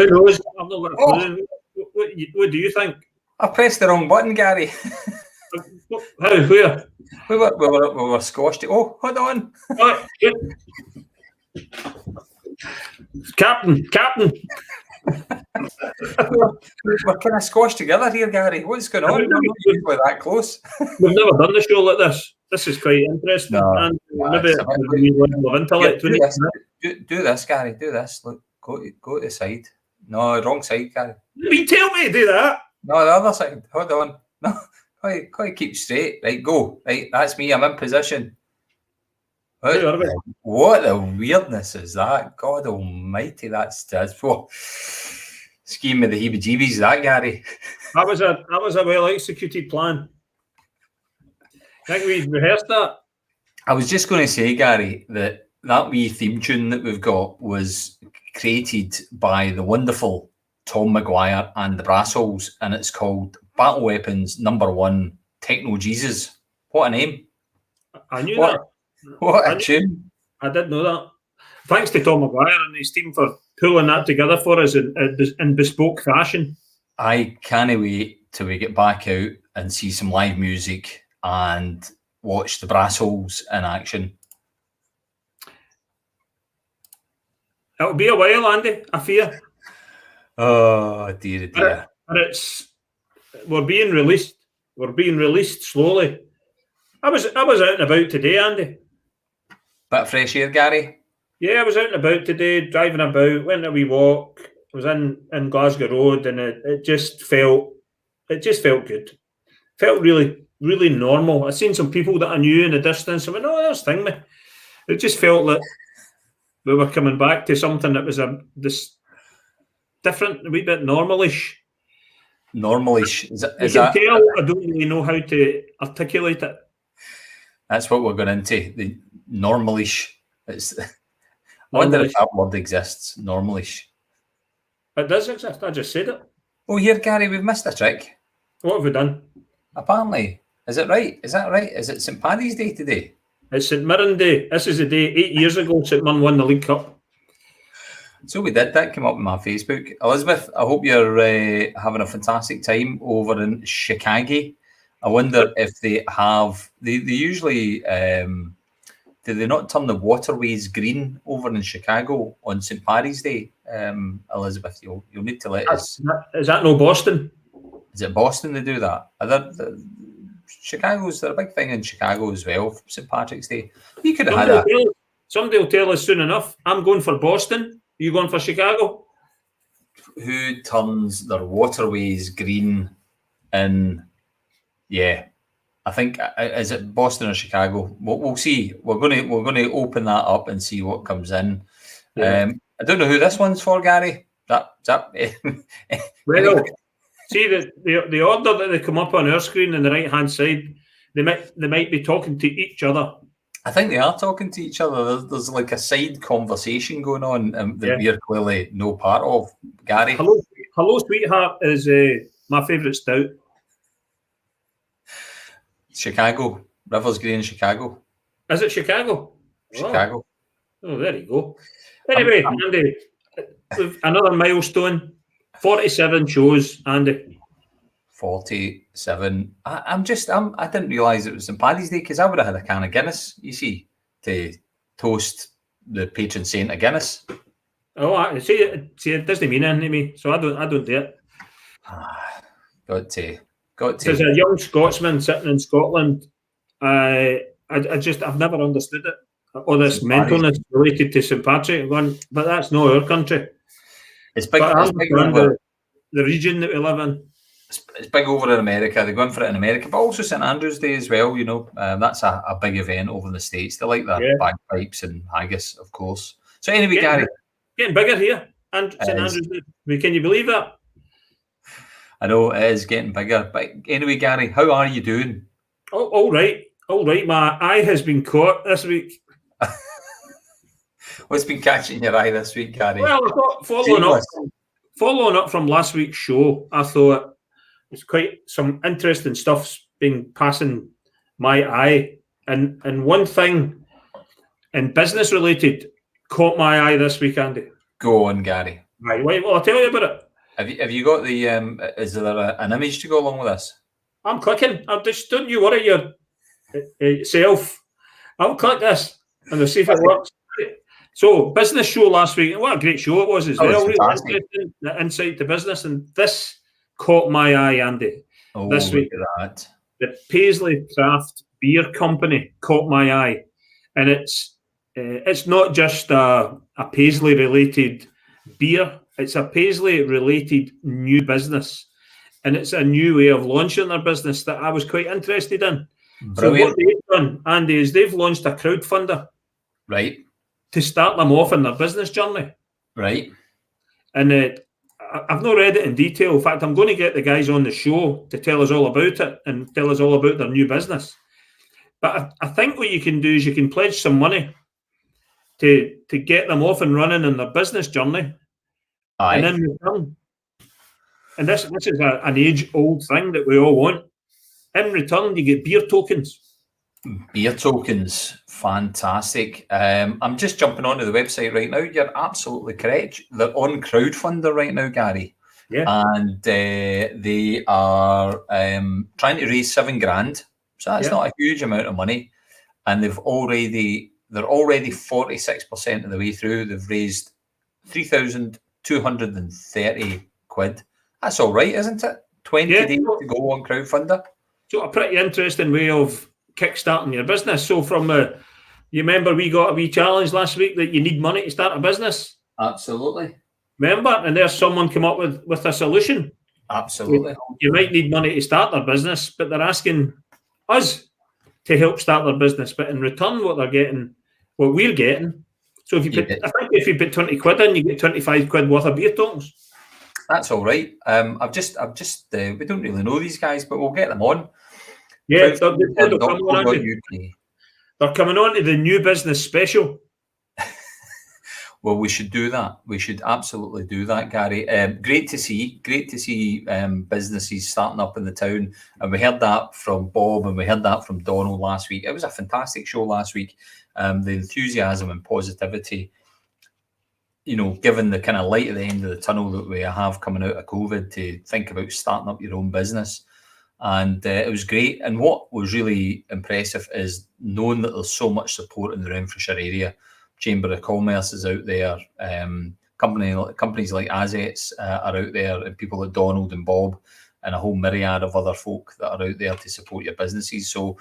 Who knows? I've not got a Oh. clue. What do you think? I pressed the wrong button, Gary. How? Where? We were squashed. Oh, hold on. What? Captain. We're kind of squashed together here, Gary. What's going on? We're not usually that close. We've never done the show like this. This is quite interesting. No, and maybe it's a wee level of intellect. Do this, Gary. Do this. Look, go to the side. No, wrong side, Gary. You tell me to do that. No, the other side. Hold on. No, quite keep straight. Right, go. Right, that's me. I'm in position. What the weirdness is that? God almighty, that's whoa. Scheme of the heebie-jeebies, that, Gary. That was a well-executed plan. I think we rehearsed that. I was just going to say, Gary, that wee theme tune that we've got was created by the wonderful Tom Maguire and the Brassholes, and it's called Battle Weapons #1 Techno Jesus. What a name. I knew that. What a tune. I did know that. Thanks to Tom Maguire and his team for pulling that together for us in bespoke fashion. I can't wait till we get back out and see some live music and watch the Brassholes in action. It'll be a while, Andy, I fear. Oh, dear. But we're being released. We're being released slowly. I was out and about today, Andy. Bit of fresh air, Gary? Yeah, I was out and about today, driving about, went a wee walk. I was in Glasgow Road, and it just felt good. Felt really, really normal. I seen some people that I knew in the distance. I went, oh, there's Thingme. It just felt like we were coming back to something that was this different, a wee bit normalish. Normalish. Tell I don't really know how to articulate it. That's what we're going into. The normalish. I wonder if that word exists. Normalish. It does exist. I just said it. Oh, here, Gary, we've missed a trick. What have we done? Apparently. Is it right? Is that right? Is it St. Paddy's Day today? It's St. Mirren Day. This is the day 8 years ago St. Mirren won the League Cup. So we did. That came up on my Facebook. Elizabeth, I hope you're having a fantastic time over in Chicago. I wonder if they have... They usually... do they not turn the waterways green over in Chicago on St. Paddy's Day? Elizabeth, you'll need to let us... Is that no Boston? Is it Boston they do that? Chicago's... They're a big thing in Chicago as well for St. Patrick's Day. You could have had that. Somebody will tell us soon enough. I'm going for Boston. Are you going for Chicago? Who turns their waterways green in... Yeah, I think is it Boston or Chicago? We'll see. We're going to open that up and see what comes in. Yeah. I don't know who this one's for, Gary. Well, see the order that they come up on our screen on the right hand side. They might be talking to each other. I think they are talking to each other. There's like a side conversation going on that we're clearly no part of. Gary, hello, sweetheart is my favourite stout. Chicago, Rivers Green, Chicago. Is it Chicago? Chicago. Oh, there you go. Anyway, Andy, another milestone. 47 shows, Andy. 47. I didn't realise it was St. Paddy's Day because I would have had a can of Guinness, you see, to toast the patron saint of Guinness. Oh, see, it doesn't mean anything to me, so I don't do it. Got to. As a young Scotsman sitting in Scotland, I've never understood it. All this mentalness related to St. Patrick, but that's not our country. It's big. The region that we live in. It's big over in America. They're going for it in America, but also St. Andrew's Day as well. You know, that's a big event over in the States. They like their bagpipes and haggis, of course. So anyway, Gary, getting bigger here, and St. Andrew's Day. Can you believe that? I know it is getting bigger. But anyway, Gary, how are you doing? Oh, all right. My eye has been caught this week. What's been catching your eye this week, Gary? Well, I thought following up from last week's show, I thought it's quite some interesting stuff's been passing my eye. And one thing in business related caught my eye this week, Andy. Go on, Gary. Right, well, I'll tell you about it. Have you got the? Is there an image to go along with this? I'm clicking. Don't you worry yourself. I'll click this and we'll see if it works. So, business show last week. What a great show it was as Oh, well. it's Really fantastic. interesting, the insight to business. And this caught my eye, Andy. Oh, this week. look at that. The Paisley Craft Beer Company caught my eye. And it's not just a Paisley related beer, it's a Paisley related new business. And it's a new way of launching their business that I was quite interested in. Brilliant. So what they've done, Andy, is they've launched a crowdfunder. Right. To start them off in their business journey. Right. And I've not read it in detail. In fact, I'm going to get the guys on the show to tell us all about it and tell us all about their new business. But I think what you can do is you can pledge some money to get them off and running in their business journey. Aye. And in return, and this is an age-old thing that we all want. In return, you get beer tokens. Beer tokens, fantastic. I'm just jumping onto the website right now. You're absolutely correct. They're on crowdfunder right now, Gary. Yeah. And they are trying to raise $7,000. So that's not a huge amount of money. And they're already 46% of the way through. They've raised 3,230 quid. That's all right, isn't it? 20 days to go on crowdfunder. So a pretty interesting way of kickstarting your business. So you remember we got a wee challenge last week that you need money to start a business? Absolutely. Remember? And there's someone come up with a solution. Absolutely. You might need money to start their business, but they're asking us to help start their business. But in return, what we're getting. So if you put 20 quid in, you get 25 quid worth of beer tokens. That's all right. I've just we don't really know these guys, but we'll get them on. Yeah, they're coming on to the new business special. Well, we should do that. We should absolutely do that, Gary. Great to see businesses starting up in the town. And we heard that from Bob and we heard that from Donald last week. It was a fantastic show last week. The enthusiasm and positivity, given the kind of light at the end of the tunnel that we have coming out of COVID to think about starting up your own business. And it was great. And what was really impressive is knowing that there's so much support in the Renfrewshire area. Chamber of Commerce is out there. Companies like Assets are out there, and people like Donald and Bob, and a whole myriad of other folk that are out there to support your businesses. So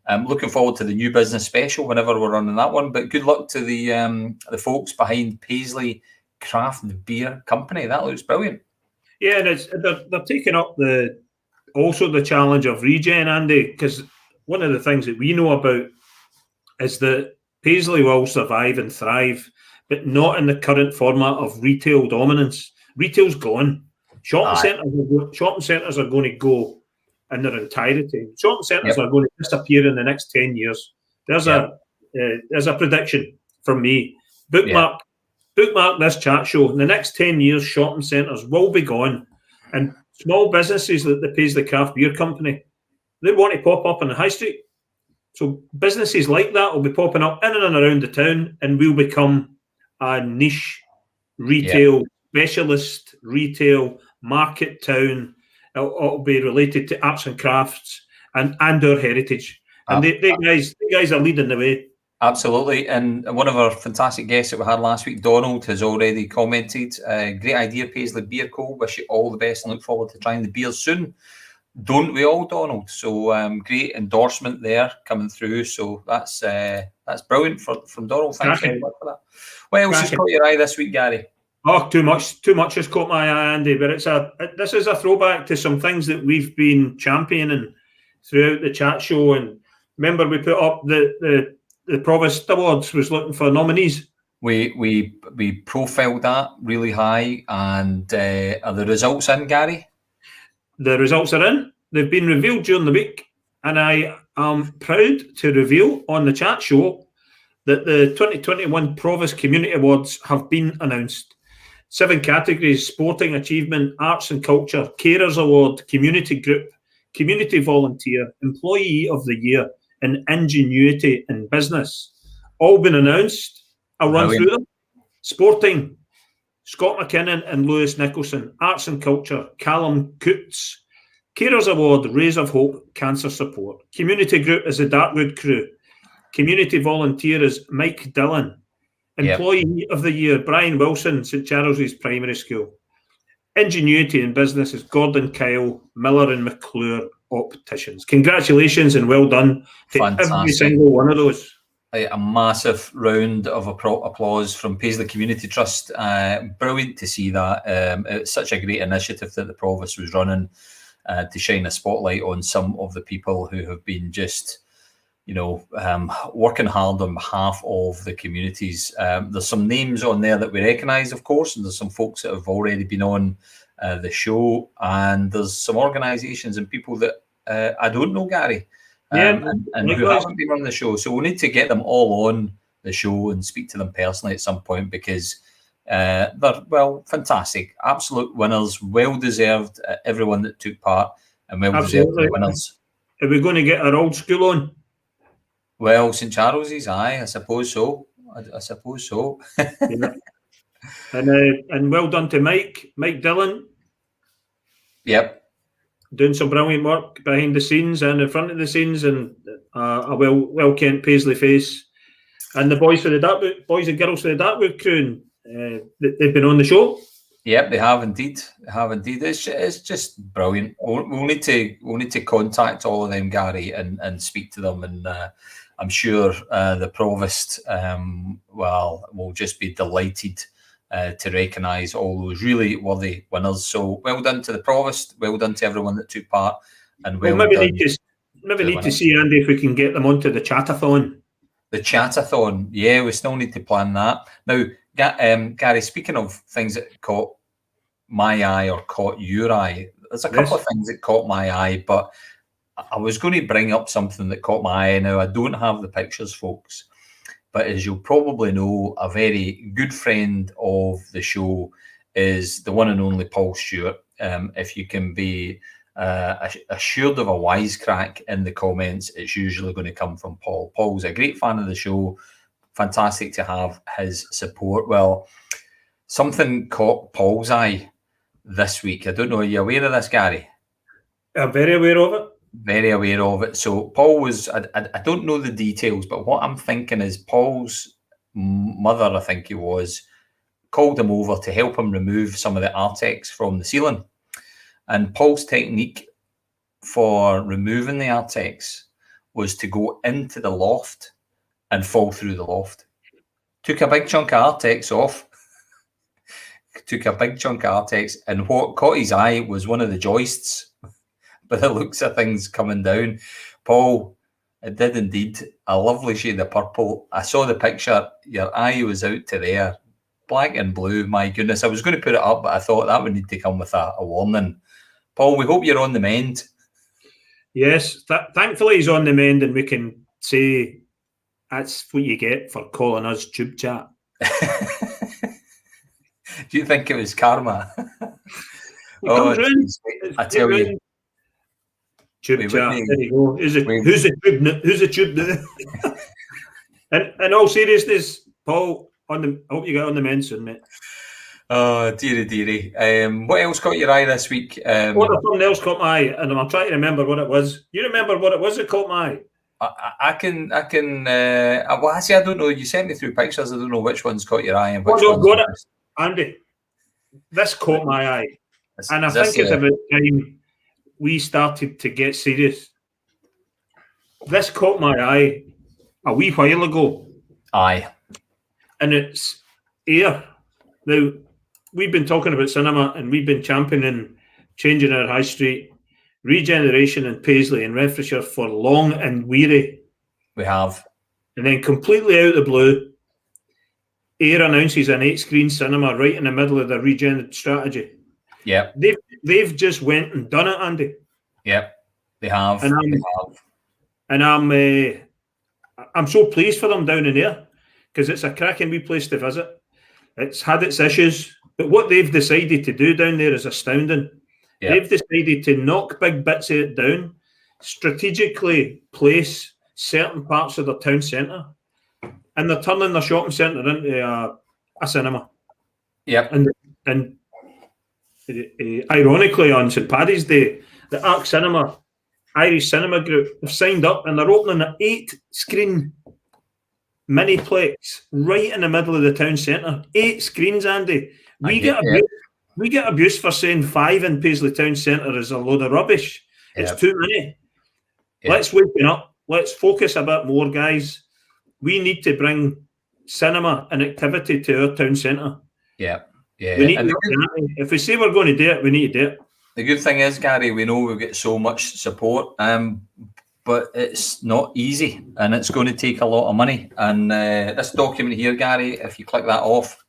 I'm looking forward to the new business special whenever we're running that one. But good luck to the folks behind Paisley Craft Beer Company. That looks brilliant. Yeah, and they're taking up the challenge of regen, Andy, because one of the things that we know about is that Paisley will survive and thrive, but not in the current format of retail dominance. Retail's gone. Shopping centres are going to go in their entirety. Shopping centres are going to disappear in the next 10 years. There's a prediction from me. Bookmark this chat show. In the next 10 years, shopping centres will be gone, and small businesses like the Paisley Craft Beer Company, they want to pop up on the high street. So businesses like that will be popping up in and around the town, and will become a niche retail specialist retail market town. It'll be related to arts and crafts and our heritage. And the guys are leading the way. Absolutely. And one of our fantastic guests that we had last week, Donald, has already commented. Great idea, Paisley Beer Co. Wish you all the best and look forward to trying the beers soon. Don't we all, Donald? So great endorsement there coming through. So that's brilliant from Donald. Thanks very much for that. What else has caught your eye this week, Gary? Oh, too much has caught my eye, Andy. But this is a throwback to some things that we've been championing throughout the chat show. And remember, we put up the Provost Awards was looking for nominees. We profiled that really high, and are the results in, Gary? The results are in. They've been revealed during the week, and I am proud to reveal on the chat show that the 2021 Provost Community Awards have been announced. 7 categories: Sporting Achievement, Arts and Culture, Carers Award, Community Group, Community Volunteer, Employee of the Year, and Ingenuity in Business. All been announced. I'll run through them. Sporting. Scott McKinnon and Lewis Nicholson, Arts and Culture, Callum Coots. Carers Award, Rays of Hope, Cancer Support. Community Group is the Dartwood Crew. Community Volunteer is Mike Dillon. Employee of the Year, Brian Wilson, St Charities Primary School. Ingenuity in Business is Gordon Kyle, Miller and McClure Opticians. Congratulations and well done to every single one of those. A massive round of applause from Paisley Community Trust. Brilliant to see that. It's such a great initiative that the Provost was running to shine a spotlight on some of the people who have been just, working hard on behalf of the communities. There's some names on there that we recognise, of course, and there's some folks that have already been on the show, and there's some organisations and people that I don't know, Gary. And who haven't been on the show. So we need to get them all on the show and speak to them personally at some point, because they're, fantastic. Absolute winners, well-deserved, everyone that took part, and well-deserved winners. Are we going to get our old school on? Well, St Charles's, aye, I suppose so. I suppose so. Yeah. And well done to Mike Dillon. Yep. Doing some brilliant work behind the scenes and in front of the scenes, and a well Kent Paisley face, and the boys and girls for the Dartwood Crew. They've been on the show. Yep, they have indeed. It's just brilliant. We'll need to contact all of them, Gary, and speak to them, and I'm sure the Provost will just be delighted to recognise all those really worthy winners. So well done to the Provost, well done to everyone that took part, and maybe need to see, Andy, if we can get them onto the chatathon. The chatathon, yeah, we still need to plan that. Now, Gary, speaking of things that caught my eye or caught your eye, there's a couple of things that caught my eye, but I was going to bring up something that caught my eye. Now, I don't have the pictures, folks, but as you'll probably know, a very good friend of the show is the one and only Paul Stewart. If you can be assured of a wisecrack in the comments, it's usually going to come from Paul. Paul's a great fan of the show. Fantastic to have his support. Well, something caught Paul's eye this week. I don't know, are you aware of this, Gary? I'm very aware of it. Very aware of it. So Paul was, I don't know the details, but what I'm thinking is Paul's mother, I think it was, called him over to help him remove some of the Artex from the ceiling. And Paul's technique for removing the Artex was to go into the loft and fall through the loft. Took a big chunk of Artex off. And what caught his eye was one of the joists. By the looks of things coming down. Paul, it did indeed. A lovely shade of purple. I saw the picture. Your eye was out to there. Black and blue. My goodness. I was going to put it up, but I thought that would need to come with a warning. Paul, we hope you're on the mend. Yes. Thankfully, he's on the mend, and we can say that's what you get for calling us Tube Chat. Do you think it was karma? I tell you. Tube Chat. There you go. Who's the tube now? In all seriousness, Paul, I hope you get on the mend soon, mate. Oh, dearie. What else caught your eye this week? Something else caught my eye, and I'm trying to remember what it was. You remember what it was that caught my eye? I can. Well, actually, I don't know. You sent me through pictures. I don't know which one's caught your eye and which one's got it, Andy. This caught my eye, and I think it's about time we started to get serious. This caught my eye a wee while ago. Aye. And it's Air. Now, we've been talking about cinema, and we've been championing changing our high street, regeneration in Paisley and Renfrewshire for long and weary. We have. And then completely out of the blue, Air announces an 8-screen cinema right in the middle of their regen strategy. Yeah. They've just went and done it, Andy. Yep, they have. And I'm so pleased for them down in there, because it's a cracking wee place to visit. It's had its issues, but what they've decided to do down there is astounding. Yep. They've decided to knock big bits of it down, strategically place certain parts of their town centre, and they're turning their shopping centre into a cinema. Yep. And And ironically, on St Paddy's Day, the Arc Cinema, Irish Cinema Group, have signed up and they're opening an 8-screen miniplex right in the middle of the town centre. 8 screens, Andy. We get abuse for saying 5 in Paisley town centre is a load of rubbish. It's too many. Let's wake up. Let's focus a bit more, guys. We need to bring cinema and activity to our town centre. Yeah. We need if we say we're going to do it, we need to do it. The good thing is, Gary, we know we've got so much support, but it's not easy, and it's going to take a lot of money. And this document here, Gary, if you click that off,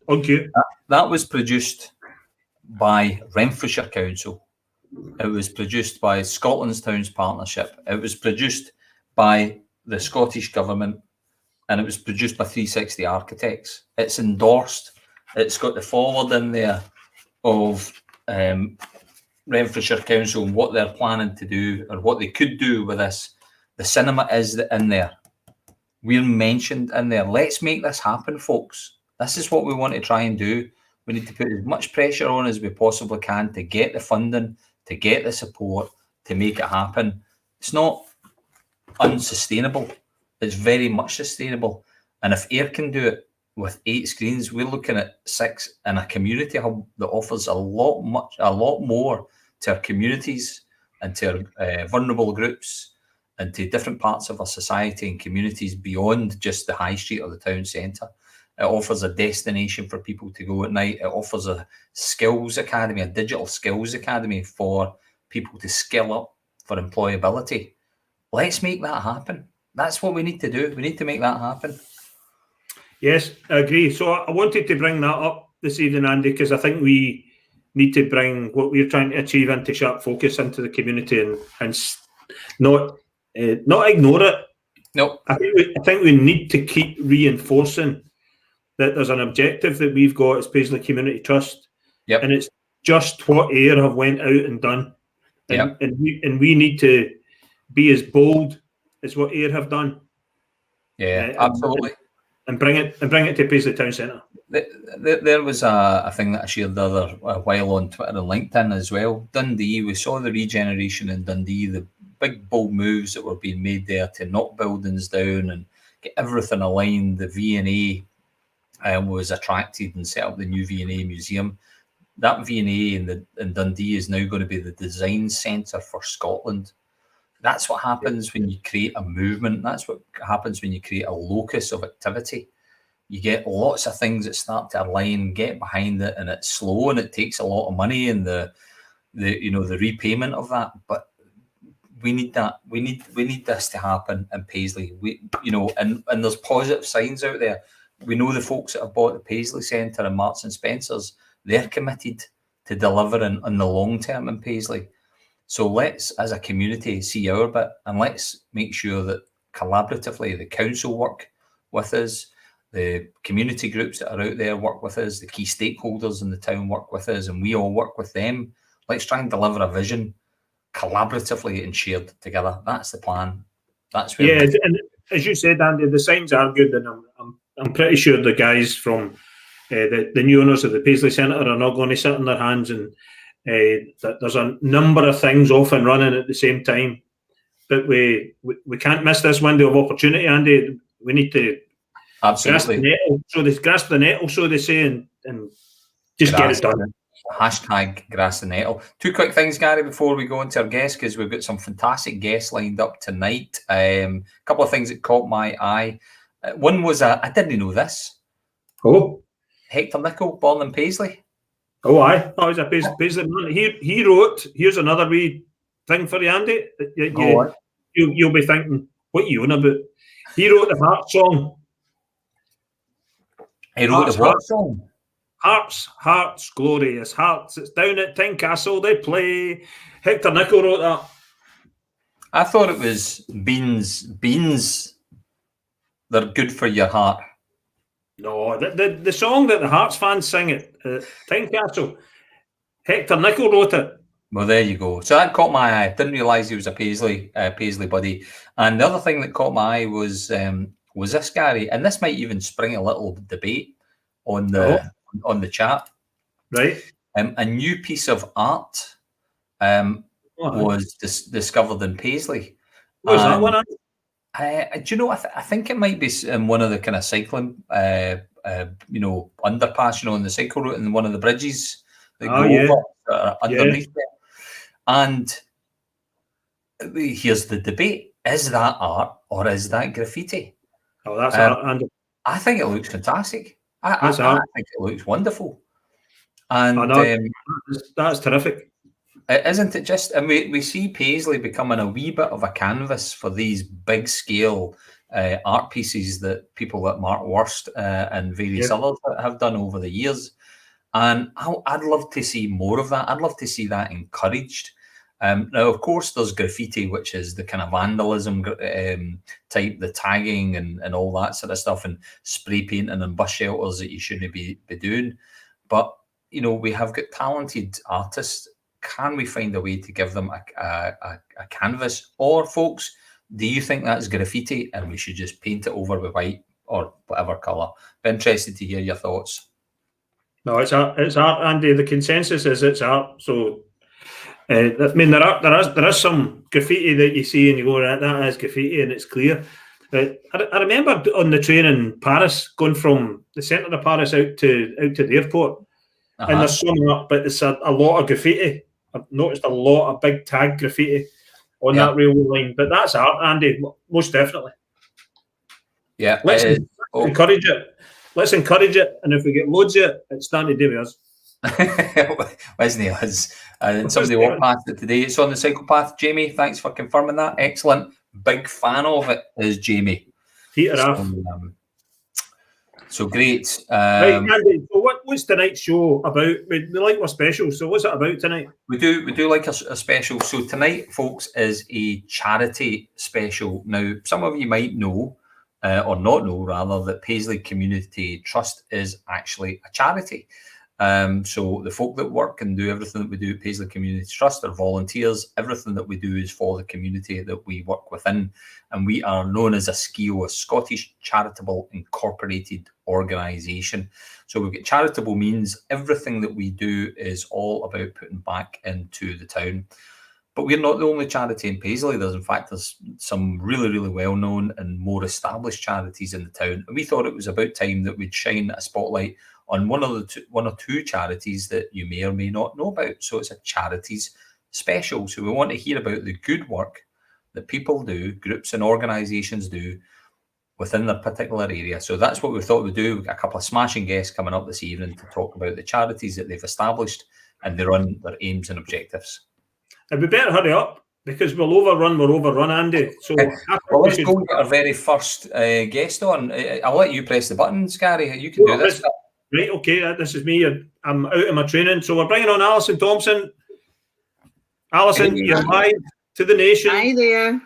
okay, that was produced by Renfrewshire Council. It was produced by Scotland's Towns Partnership. It was produced by the Scottish Government, and it was produced by 360 Architects. It's endorsed. It's got the forward in there of Renfrewshire Council and what they're planning to do or what they could do with this. The cinema is in there. We're mentioned in there. Let's make this happen, folks. This is what we want to try and do. We need to put as much pressure on as we possibly can to get the funding, to get the support, to make it happen. It's not unsustainable. It's very much sustainable. And if Ayr can do it with 8 screens, we're looking at 6 in a community hub that offers a lot more to our communities and to our vulnerable groups and to different parts of our society and communities beyond just the high street or the town centre. It offers a destination for people to go at night. It offers a skills academy, a digital skills academy for people to skill up for employability. Let's make that happen. That's what we need to do. We need to make that happen. Yes, I agree. So I wanted to bring that up this evening, Andy, because I think we need to bring what we're trying to achieve into sharp focus into the community and not ignore it. No, I think we need to keep reinforcing that there's an objective that we've got as Paisley Community Trust, and it's just what Ayr have went out and done, and we need to be as bold as what Ayr have done. Absolutely. And bring it to Paisley Town Centre. There was a thing that I shared the other while on Twitter and LinkedIn as well. Dundee, we saw the regeneration in Dundee, the big bold moves that were being made there to knock buildings down and get everything aligned. The V&A was attracted and set up the new V&A museum. That V&A in Dundee is now going to be the design centre for Scotland. That's what happens when you create a movement. That's what happens when you create a locus of activity. You get lots of things that start to align, get behind it, and it's slow and it takes a lot of money and the repayment of that. But we need that. We need this to happen in Paisley. And there's positive signs out there. We know the folks that have bought the Paisley Centre and Marks and Spencer's, they're committed to delivering in the long term in Paisley. So let's, as a community, see our bit, and let's make sure that collaboratively the council work with us, the community groups that are out there work with us, the key stakeholders in the town work with us, and we all work with them. Let's try and deliver a vision collaboratively and shared together. That's the plan. That's where and as you said, Andy, the signs are good, and I'm pretty sure the guys from the new owners of the Paisley Centre are not going to sit on their hands and. There's a number of things off and running at the same time, but we can't miss this window of opportunity, Andy. We need to grasp the nettle, so they say, and just get it done. Hashtag grass the nettle. 2 quick things, Gary, before we go into our guests, because we've got some fantastic guests lined up tonight. A couple of things that caught my eye. One was I didn't know this. Oh, Hector Nichol, born in Paisley. Oh, aye. I was a Paisley man. He wrote, here's another wee thing for you, Andy. You'll be thinking, what are you on about? He wrote the Heart song. He wrote the what song? Hearts, glorious hearts. It's down at Tynecastle they play. Hector Nichol wrote that. I thought it was beans. They're good for your heart. No, the song that the Hearts fans sing at Tynecastle, Hector Nichol wrote it. Well, there you go. So that caught my eye. Didn't realise he was a Paisley buddy. And the other thing that caught my eye was this, Gary, and this might even spring a little debate on the chat. Right. A new piece of art Oh, was discovered in Paisley. what was that one? And do you know? I think it might be in one of the kind of cycling, underpass, on the cycle route, and one of the bridges that Oh, go yeah. over Yeah. underneath there. And here's the debate: is that art or is that graffiti? Oh, that's art, Andy. I think it looks fantastic. That's I art. think it looks wonderful, I and know. That's terrific. isn't it just? And we see Paisley becoming a wee bit of a canvas for these big scale art pieces that people like Mark Wurst and various Yeah. others have done over the years. And I'd love to see more of that. I'd love to see that encouraged. Now, of course, there's graffiti, which is the kind of vandalism type, the tagging and all that sort of stuff, and spray painting and bus shelters that you shouldn't be doing. But, we have got talented artists. Can we find a way to give them a canvas? Or, folks, do you think that's graffiti and we should just paint it over with white or whatever colour? Be interested to hear your thoughts. No, it's art. It's art, Andy. The consensus is it's art. So, I mean, there is some graffiti that you see and you go, right, that is graffiti, and it's clear. But I remember on the train in Paris, going from the centre of Paris out to the airport, and there's some up, but it's a lot of graffiti. I've noticed a lot of big tag graffiti on that railway line. But that's art, Andy, most definitely. Yeah, let's encourage it. Let's encourage it, and if we get loads of it, it's starting to do with us. Wasn't it us? And somebody walked past it today. It's on the cyclepath. Jamie, thanks for confirming that. Excellent. Big fan of it is Jamie. Peter off. So great. Right, Andy, so what's tonight's show about? We like our special, so what's it about tonight? We do like a special. So tonight, folks, is a charity special. Now, some of you might know, or not know rather, that Paisley Community Trust is actually a charity. So the folk that work and do everything that we do at Paisley Community Trust are volunteers. Everything that we do is for the community that we work within, and we are known as a SCIO, a Scottish Charitable Incorporated Organisation. So we've got charitable means everything that we do is all about putting back into the town. But we're not the only charity in Paisley. There's some really, really well-known and more established charities in the town. And we thought it was about time that we'd shine a spotlight on one or two charities that you may or may not know about. So it's a charities special. So we want to hear about the good work that people do, groups and organisations do within their particular area. So that's what we thought we'd do. We've got a couple of smashing guests coming up this evening to talk about the charities that they've established and their aims and objectives. And we better hurry up because we're overrun, Andy. So well, let's go and get our very first guest on. I'll let you press the buttons, Gary. You can do this. Right, okay, this is me. I'm out of my training. So we're bringing on Alison Thompson. Alison, you're live to the nation. Hi there.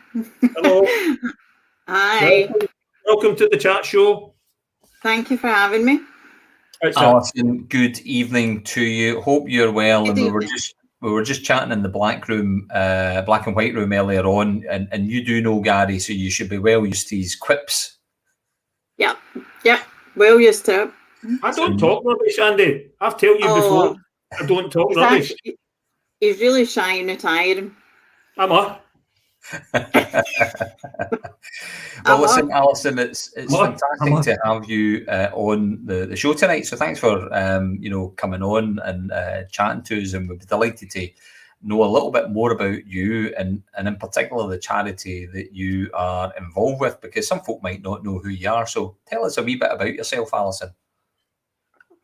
Hello. Hi. Welcome to the chat show. Thank you for having me. Alison, good evening to you. Hope you're well. Good evening. We were just chatting in the black and white room earlier on, and you do know Gary, so you should be well used to his quips. Yeah, well used to it. I don't talk rubbish, Andy. I've told you before. I don't talk rubbish. He's really shy and retiring. Am I? Well, listen, Alison, it's fantastic to have you on the show tonight. So thanks for coming on and chatting to us, and we'd be delighted to know a little bit more about you and in particular the charity that you are involved with, because some folk might not know who you are. So tell us a wee bit about yourself, Alison.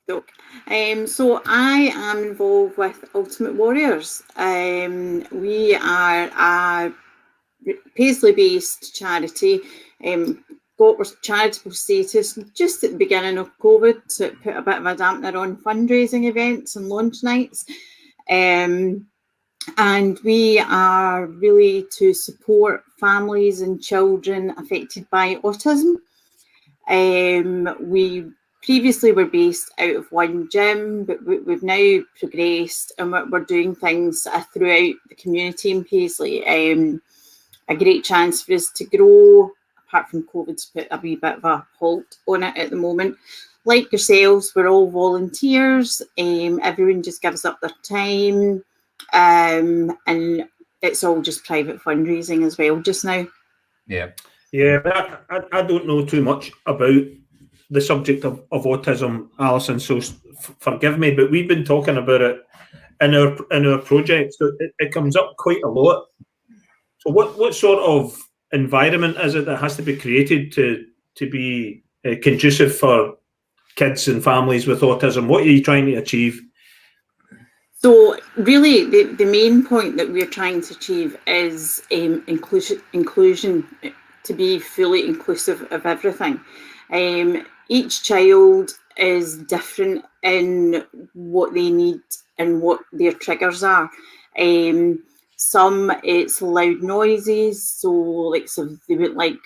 So I am involved with Ultimate Warriors. We are a Paisley-based charity. Got our charitable status just at the beginning of COVID, so it put a bit of a dampener on fundraising events and launch nights. And we are really to support families and children affected by autism. We previously were based out of one gym, but we've now progressed and we're doing things throughout the community in Paisley. A great chance for us to grow, apart from COVID's put a wee bit of a halt on it at the moment. like yourselves, we're all volunteers. Everyone just gives up their time, and it's all just private fundraising as well just now. Yeah. Yeah, but I don't know too much about the subject of autism, Alison, so forgive me, but we've been talking about it in our project, so it comes up quite a lot. So what sort of environment is it that has to be created to be conducive for kids and families with autism? What are you trying to achieve? So really, the main point that we're trying to achieve is inclusion, to be fully inclusive of everything. Each child is different in what they need and what their triggers are. Some it's loud noises, so they would like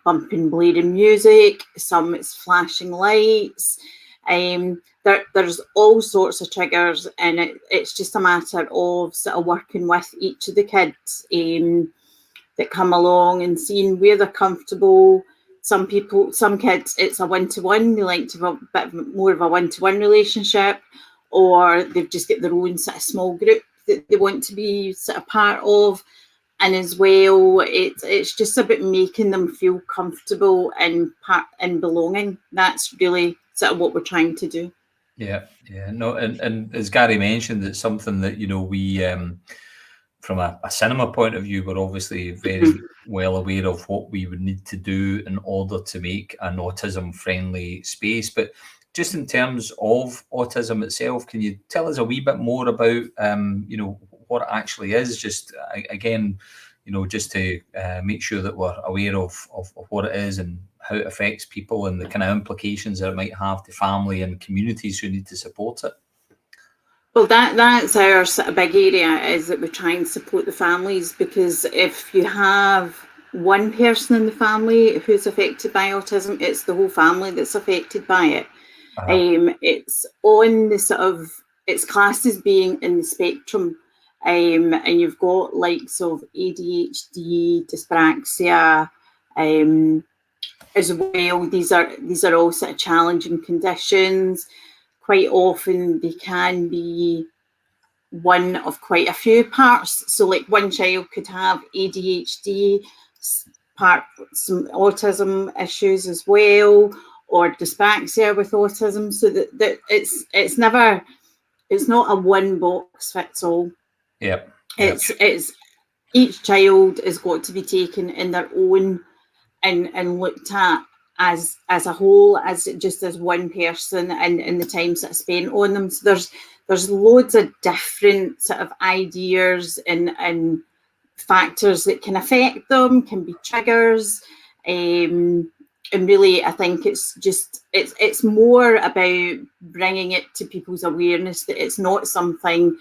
bumping, blaring music. Some it's flashing lights. There's all sorts of triggers, and it's just a matter of sort of working with each of the kids that come along and seeing where they're comfortable. Some kids, it's a one-to-one. They like to have a bit more of a one-to-one relationship, or they've just got their own sort of small group that they want to be sort of part of. And as well, it's just about making them feel comfortable and belonging. That's really sort of what we're trying to do. Yeah. No, and as Gary mentioned, it's something that, we, from a cinema point of view, we're obviously very well aware of what we would need to do in order to make an autism-friendly space. But just in terms of autism itself, can you tell us a wee bit more about, what it actually is? Just again, just to make sure that we're aware of what it is and how it affects people and the kind of implications that it might have to family and communities who need to support it. Well, that's our sort of big area, is that we try and support the families, because if you have one person in the family who's affected by autism, it's the whole family that's affected by it. It's on the sort of, it's classed as being in the spectrum, and you've got likes of ADHD, dyspraxia, as well. These are all sort of challenging conditions. Quite often they can be one of quite a few parts. So like one child could have ADHD, some autism issues as well, or dyspraxia with autism. So that it's not a one box fits all. Yep. It's each child has got to be taken in their own and looked at as a whole, as just as one person, and the times that are spent on them. So there's loads of different sort of ideas and factors that can affect them, can be triggers, and really I think it's more about bringing it to people's awareness that it's not something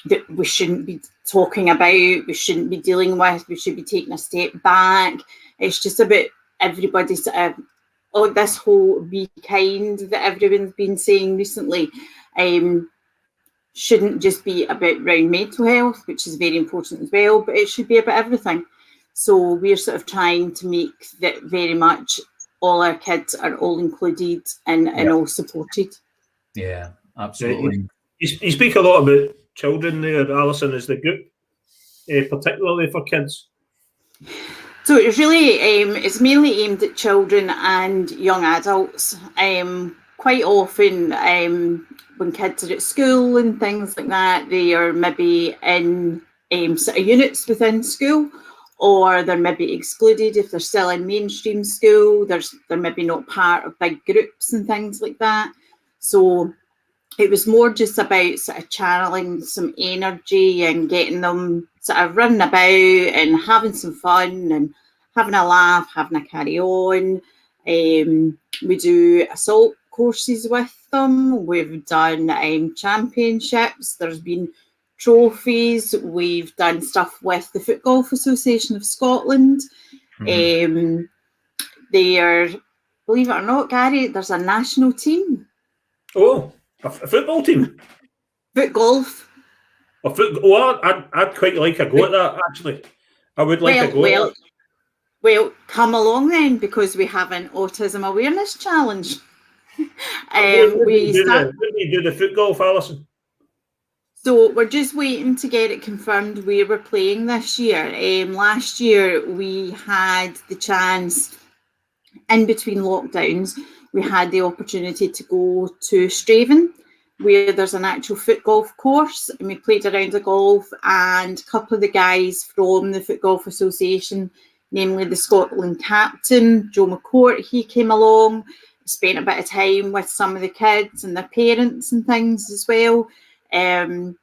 that we shouldn't be talking about, we shouldn't be dealing with, we should be taking a step back. It's just about everybody sort of, this whole be kind that everyone's been saying recently, shouldn't just be about around mental health, which is very important as well, but it should be about everything. So we're sort of trying to make that very much all our kids are all included and all supported. Yeah, absolutely. You speak a lot about children there, Alison, as the group, particularly for kids. So it's really, it's mainly aimed at children and young adults. Quite often, when kids are at school and things like that, they are maybe in sort of units within school, or they're maybe excluded if they're still in mainstream school. They're maybe not part of big groups and things like that. So it was more just about sort of channeling some energy and getting them sort of running about and having some fun and having a laugh, having a carry on. We do assault courses with them. We've done championships. There's been trophies. We've done stuff with the Foot Golf Association of Scotland. They are, believe it or not, Gary, there's a national team. Oh, a football team? Foot golf. I'd quite like a go at that, actually. I would like a go at that. Well, come along then, because we have an autism awareness challenge. When do you do the foot golf, Alison? So we're just waiting to get it confirmed where we're playing this year. Last year we had the chance, in between lockdowns, we had the opportunity to go to Straven, where there's an actual foot golf course, and we played a round of golf, and a couple of the guys from the Foot Golf Association, namely the Scotland captain, Joe McCourt, he came along, spent a bit of time with some of the kids and their parents and things as well. And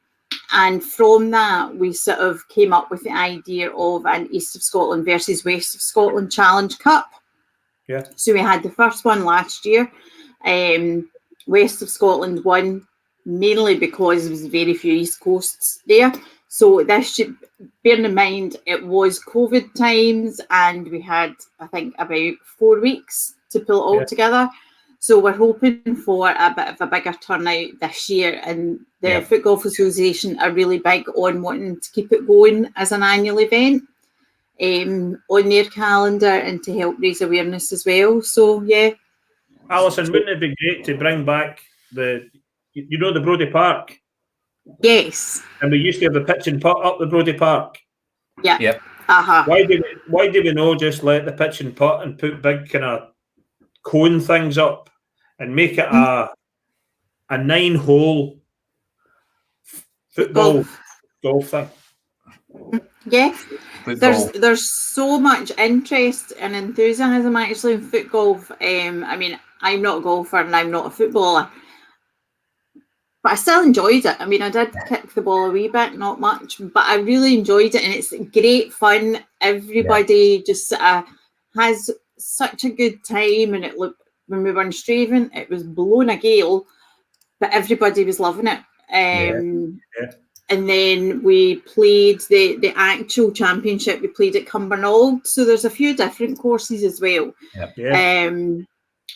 from that, we sort of came up with the idea of an East of Scotland versus West of Scotland Challenge Cup. Yeah. So we had the first one last year. West of Scotland won, mainly because there was very few East Coasts there. So this should, bearing in mind, it was COVID times, and we had, I think, about 4 weeks to pull it all together. So we're hoping for a bit of a bigger turnout this year, and the Foot Golf Association are really big on wanting to keep it going as an annual event on their calendar, and to help raise awareness as well. So yeah. Alison, wouldn't it be great to bring back the Brodie Park? Yes. And we used to have the pitch and putt up the Brodie Park. Yeah. Yep. Uh-huh. Why do we not just let the pitch and putt and put big kind of cone things up and make it a 9-hole football golf thing? Yeah, there's so much interest and enthusiasm actually in foot golf. I mean, I'm not a golfer and I'm not a footballer, but I still enjoyed it. I mean, I did kick the ball a wee bit, not much, but I really enjoyed it, and it's great fun. Everybody just has such a good time, and it looked, when we were in Straven, it was blowing a gale, but everybody was loving it. And then we played the actual championship. We played at Cumbernauld, so there's a few different courses as well.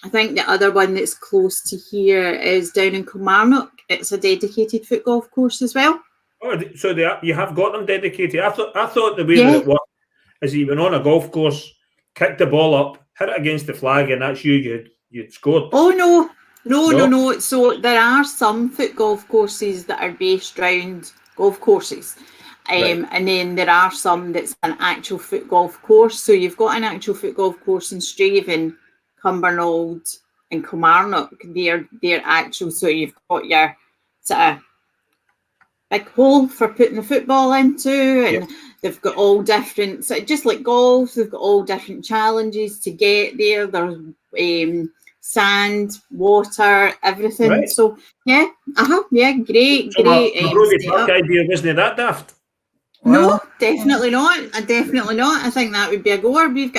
I think the other one that's close to here is down in Kilmarnock. It's a dedicated foot golf course as well. Oh, so you have got them dedicated. I thought the way that it worked is you went on a golf course, kicked the ball up, hit it against the flag, and that's you'd scored. Oh no. So there are some foot golf courses that are based around golf courses. And then there are some that's an actual foot golf course. So you've got an actual foot golf course in Straven, Cumbernauld, and Kilmarnock. They're actual. So you've got your sort of big hole for putting the football into, and they've got all different, so just like golf, they've got all different challenges to get there. There's sand, water, everything. Right. So great. So great. the Brodie Park idea wasn't that daft? No, definitely not. I think that would be a goer. We've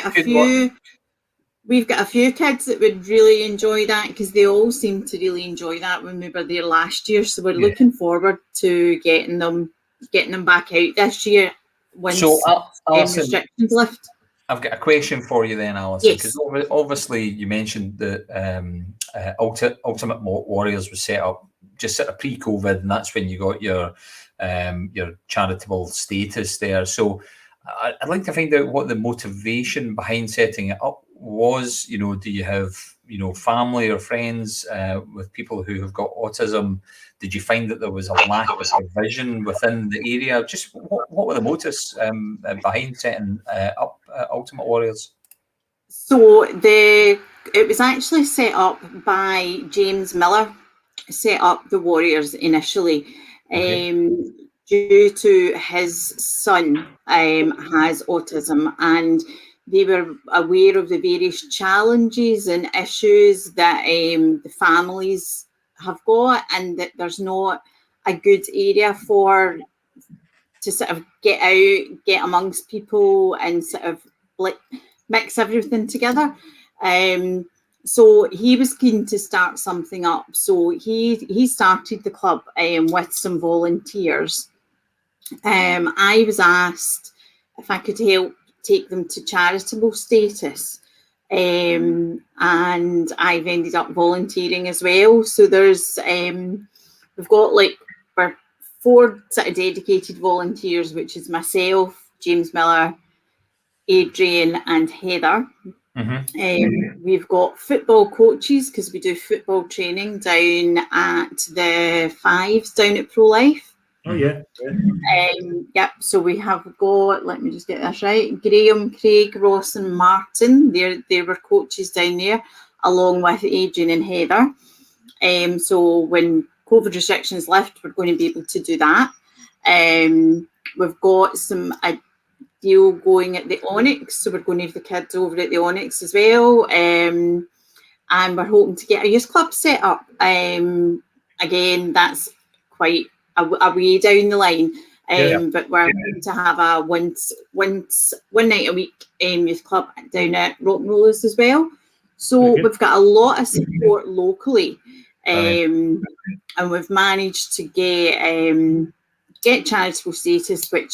got a few kids that would really enjoy that, because they all seem to really enjoy that when we were there last year. So we're looking forward to getting them back out this year once restrictions lift. I've got a question for you then, Alison, because obviously you mentioned that Ultimate Warriors was set up just sort of pre-COVID, and that's when you got your charitable status there. So I'd like to find out what the motivation behind setting it up was. Do you have family or friends with people who have got autism? Did you find that there was a lack of vision within the area? Just what were the motives behind setting up Ultimate Warriors? So it was actually set up by James Miller, set up the Warriors initially. Due to his son has autism, and they were aware of the various challenges and issues that the families have got, and that there's not a good area to sort of get out, get amongst people, and sort of like mix everything together. So he was keen to start something up. So he started the club with some volunteers. I was asked if I could help take them to charitable status, and I've ended up volunteering as well. So there's we've got we're 4 sort of dedicated volunteers, which is myself, James Miller, Adrian and Heather. We've got football coaches because we do football training down at the Fives down at Pro Life. Oh yeah. Yep. So we have got, let me just get this right, Graham, Craig, Ross and Martin. They were coaches down there, along with Adrian and Heather. So when COVID restrictions lift, we're going to be able to do that. We've got a deal going at the Onyx, so we're going to have the kids over at the Onyx as well. And we're hoping to get a youth club set up. Again, that's quite a way down the line. But we're going to have a one night a week youth club down at Rock and Rollers as well. So we've got a lot of support locally. And we've managed to get charitable status, which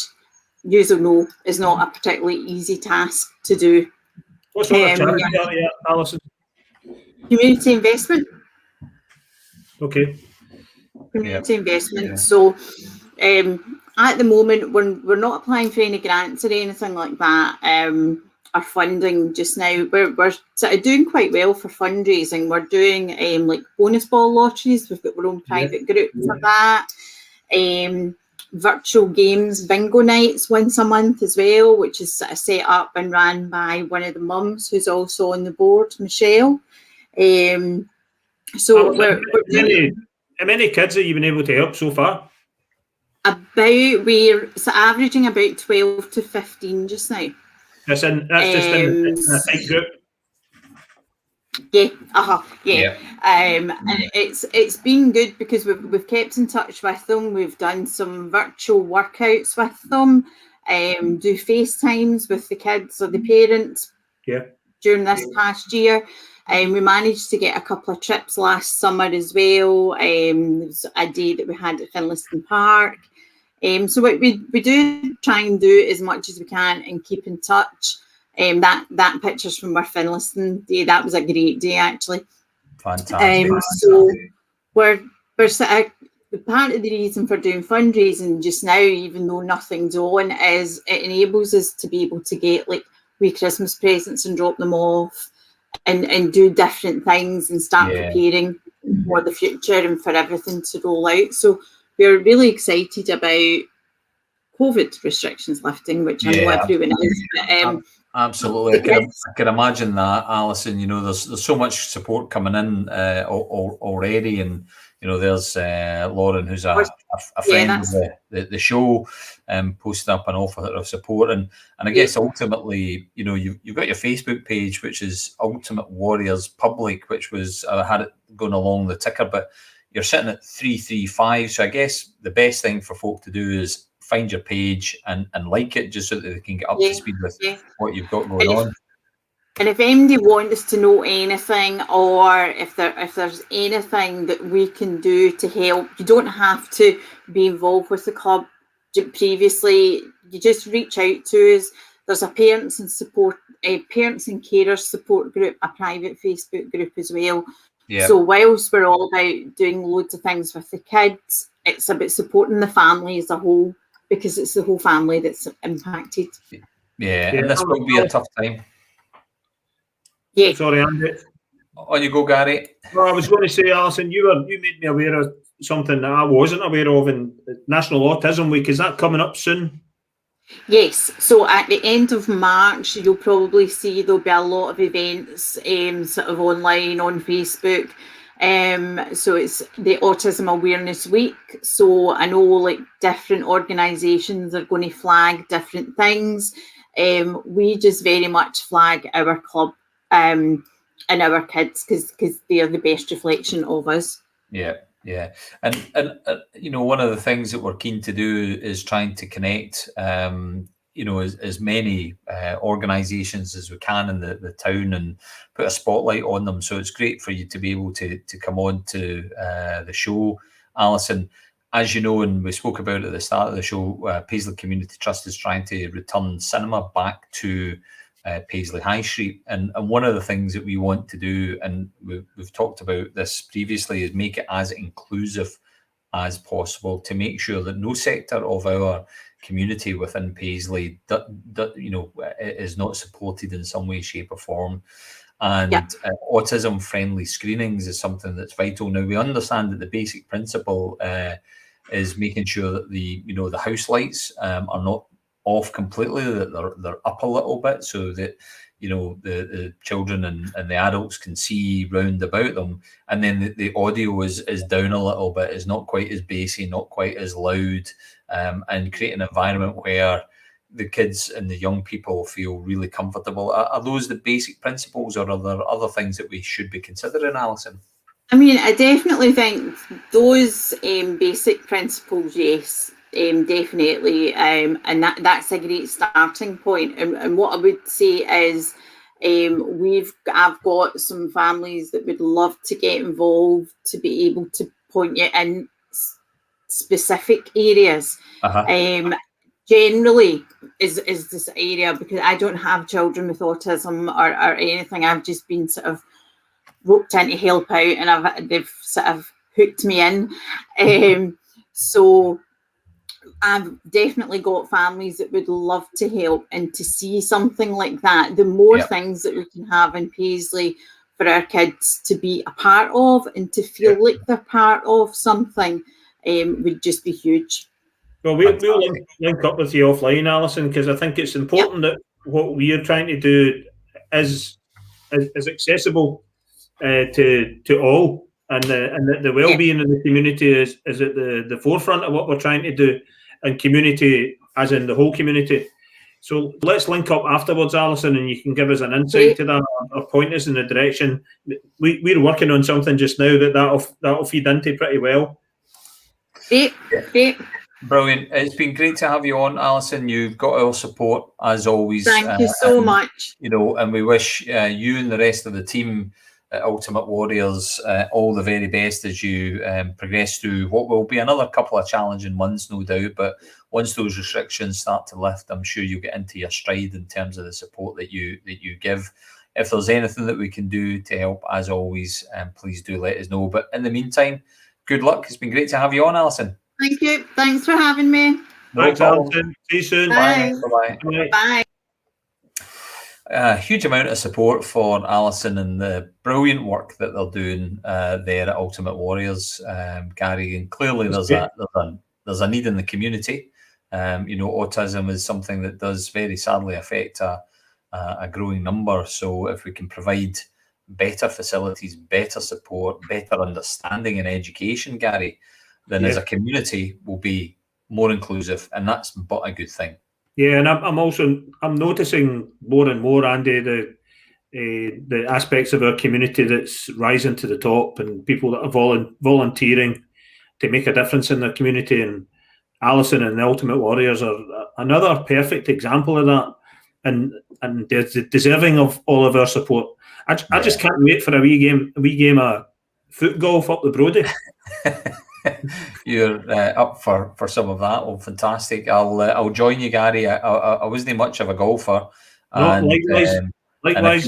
you will know is not a particularly easy task to do. What sort of charity are you, Alison? Community investment. Okay. Community investment. So at the moment, we're not applying for any grants or anything like that. Our funding just now, we're sort of doing quite well for fundraising. We're doing like bonus ball lotteries. We've got our own private group for that. Virtual games, bingo nights once a month as well, which is sort of set up and ran by one of the mums who's also on the board, Michelle. So how many kids have you been able to help so far? We're averaging about 12 to 15 just now. That's just in a tight group. Yeah. And it's been good because we've kept in touch with them. We've done some virtual workouts with them, do FaceTimes with the kids or the parents during this past year. We managed to get a couple of trips last summer as well. There was a day that we had at Finliston Park. So we do try and do as much as we can and keep in touch. That picture's from our Finliston day. That was a great day, actually. Fantastic. So we're sort of, part of the reason for doing fundraising just now, even though nothing's on, is it enables us to be able to get like wee Christmas presents and drop them off and do different things and start preparing for the future and for everything to roll out. So we're really excited about COVID restrictions lifting, which I know everyone is. But, absolutely, I can imagine that, Alison. You know, there's so much support coming in already, and you know, there's Lauren, who's a friend of the show, posted up an offer of support, and I guess ultimately, you know, you've got your Facebook page, which is Ultimate Warriors Public, which was I had it going along the ticker, but you're sitting at 335. So I guess the best thing for folk to do is find your page and like it, just so that they can get up to speed with what you've got going on. And if anybody wants to know anything, or if there's anything that we can do to help, you don't have to be involved with the club previously. You just reach out to us. There's a parents and carers support group, a private Facebook group as well. Yeah. So whilst we're all about doing loads of things with the kids, it's about supporting the family as a whole, because it's the whole family that's impacted. Yeah, and this will be a tough time. Yeah. Sorry, Andy. On you go, Gary. Well, I was going to say, Alison, you made me aware of something that I wasn't aware of in National Autism Week. Is that coming up soon? Yes. So at the end of March, you'll probably see there'll be a lot of events sort of online on Facebook. So it's the Autism Awareness Week. So I know like different organisations are going to flag different things. We just very much flag our club and our kids because they are the best reflection of us. Yeah. And you know, one of the things that we're keen to do is trying to connect you know, as many organisations as we can in the town and put a spotlight on them. So it's great for you to be able to come on to the show, Alison. As you know, and we spoke about at the start of the show, Paisley Community Trust is trying to return cinema back to Paisley High Street. And one of the things that we want to do, and we've talked about this previously, is make it as inclusive as possible to make sure that no sector of our community within Paisley is not supported in some way, shape or form. And autism-friendly screenings is something that's vital. Now, we understand that the basic principle is making sure that the house lights are not off completely, that they're up a little bit, so that the children and the adults can see round about them, and then the audio is down a little bit, is not quite as bassy, not quite as loud, and create an environment where the kids and the young people feel really comfortable. Are those the basic principles, or are there other things that we should be considering, Alison? I mean, I definitely think those basic principles, yes, definitely, and that's a great starting point. And what I would say is, I've got some families that would love to get involved, to be able to point you in specific areas. Generally is this area, because I don't have children with autism or anything. I've just been sort of roped in to help out, and they've sort of hooked me in. So I've definitely got families that would love to help and to see something like that. The more things that we can have in Paisley for our kids to be a part of and to feel like they're part of something would just be huge. Well, we'll link up with you offline, Alison, because I think it's important that what we are trying to do is accessible to all, and the well-being of the community is at the forefront of what we're trying to do, and community as in the whole community. So let's link up afterwards, Alison, and you can give us an insight to that, or point us in the direction. We're working on something just now that'll feed into pretty well. Brilliant. It's been great to have you on, Alison. You've got our support as always. Thank you so much. And we wish you and the rest of the team at Ultimate Warriors all the very best as you progress through what will be another couple of challenging months, no doubt. But once those restrictions start to lift, I'm sure you'll get into your stride in terms of the support that you give. If there's anything that we can do to help, as always, please do let us know. But in the meantime, good luck. It's been great to have you on, Alison. Thank you. Thanks for having me. Thanks, Alison. See you soon. Bye. Bye-bye. Bye. A huge amount of support for Alison and the brilliant work that they're doing there at Ultimate Warriors, Gary. And clearly there's a need in the community. Autism is something that does very sadly affect a growing number. So if we can provide better facilities, better support, better understanding and education, Gary, then as a community we'll be more inclusive, and that's but a good thing. Yeah, and I'm noticing more and more, Andy, the aspects of our community that's rising to the top, and people that are volunteering to make a difference in their community. And Alison and the Ultimate Warriors are another perfect example of that, and they're deserving of all of our support. I just can't wait for a wee game of foot golf up the Brodie. You're up for some of that. Well, fantastic. I'll join you, Gary. I wasn't much of a golfer. And, likewise. And I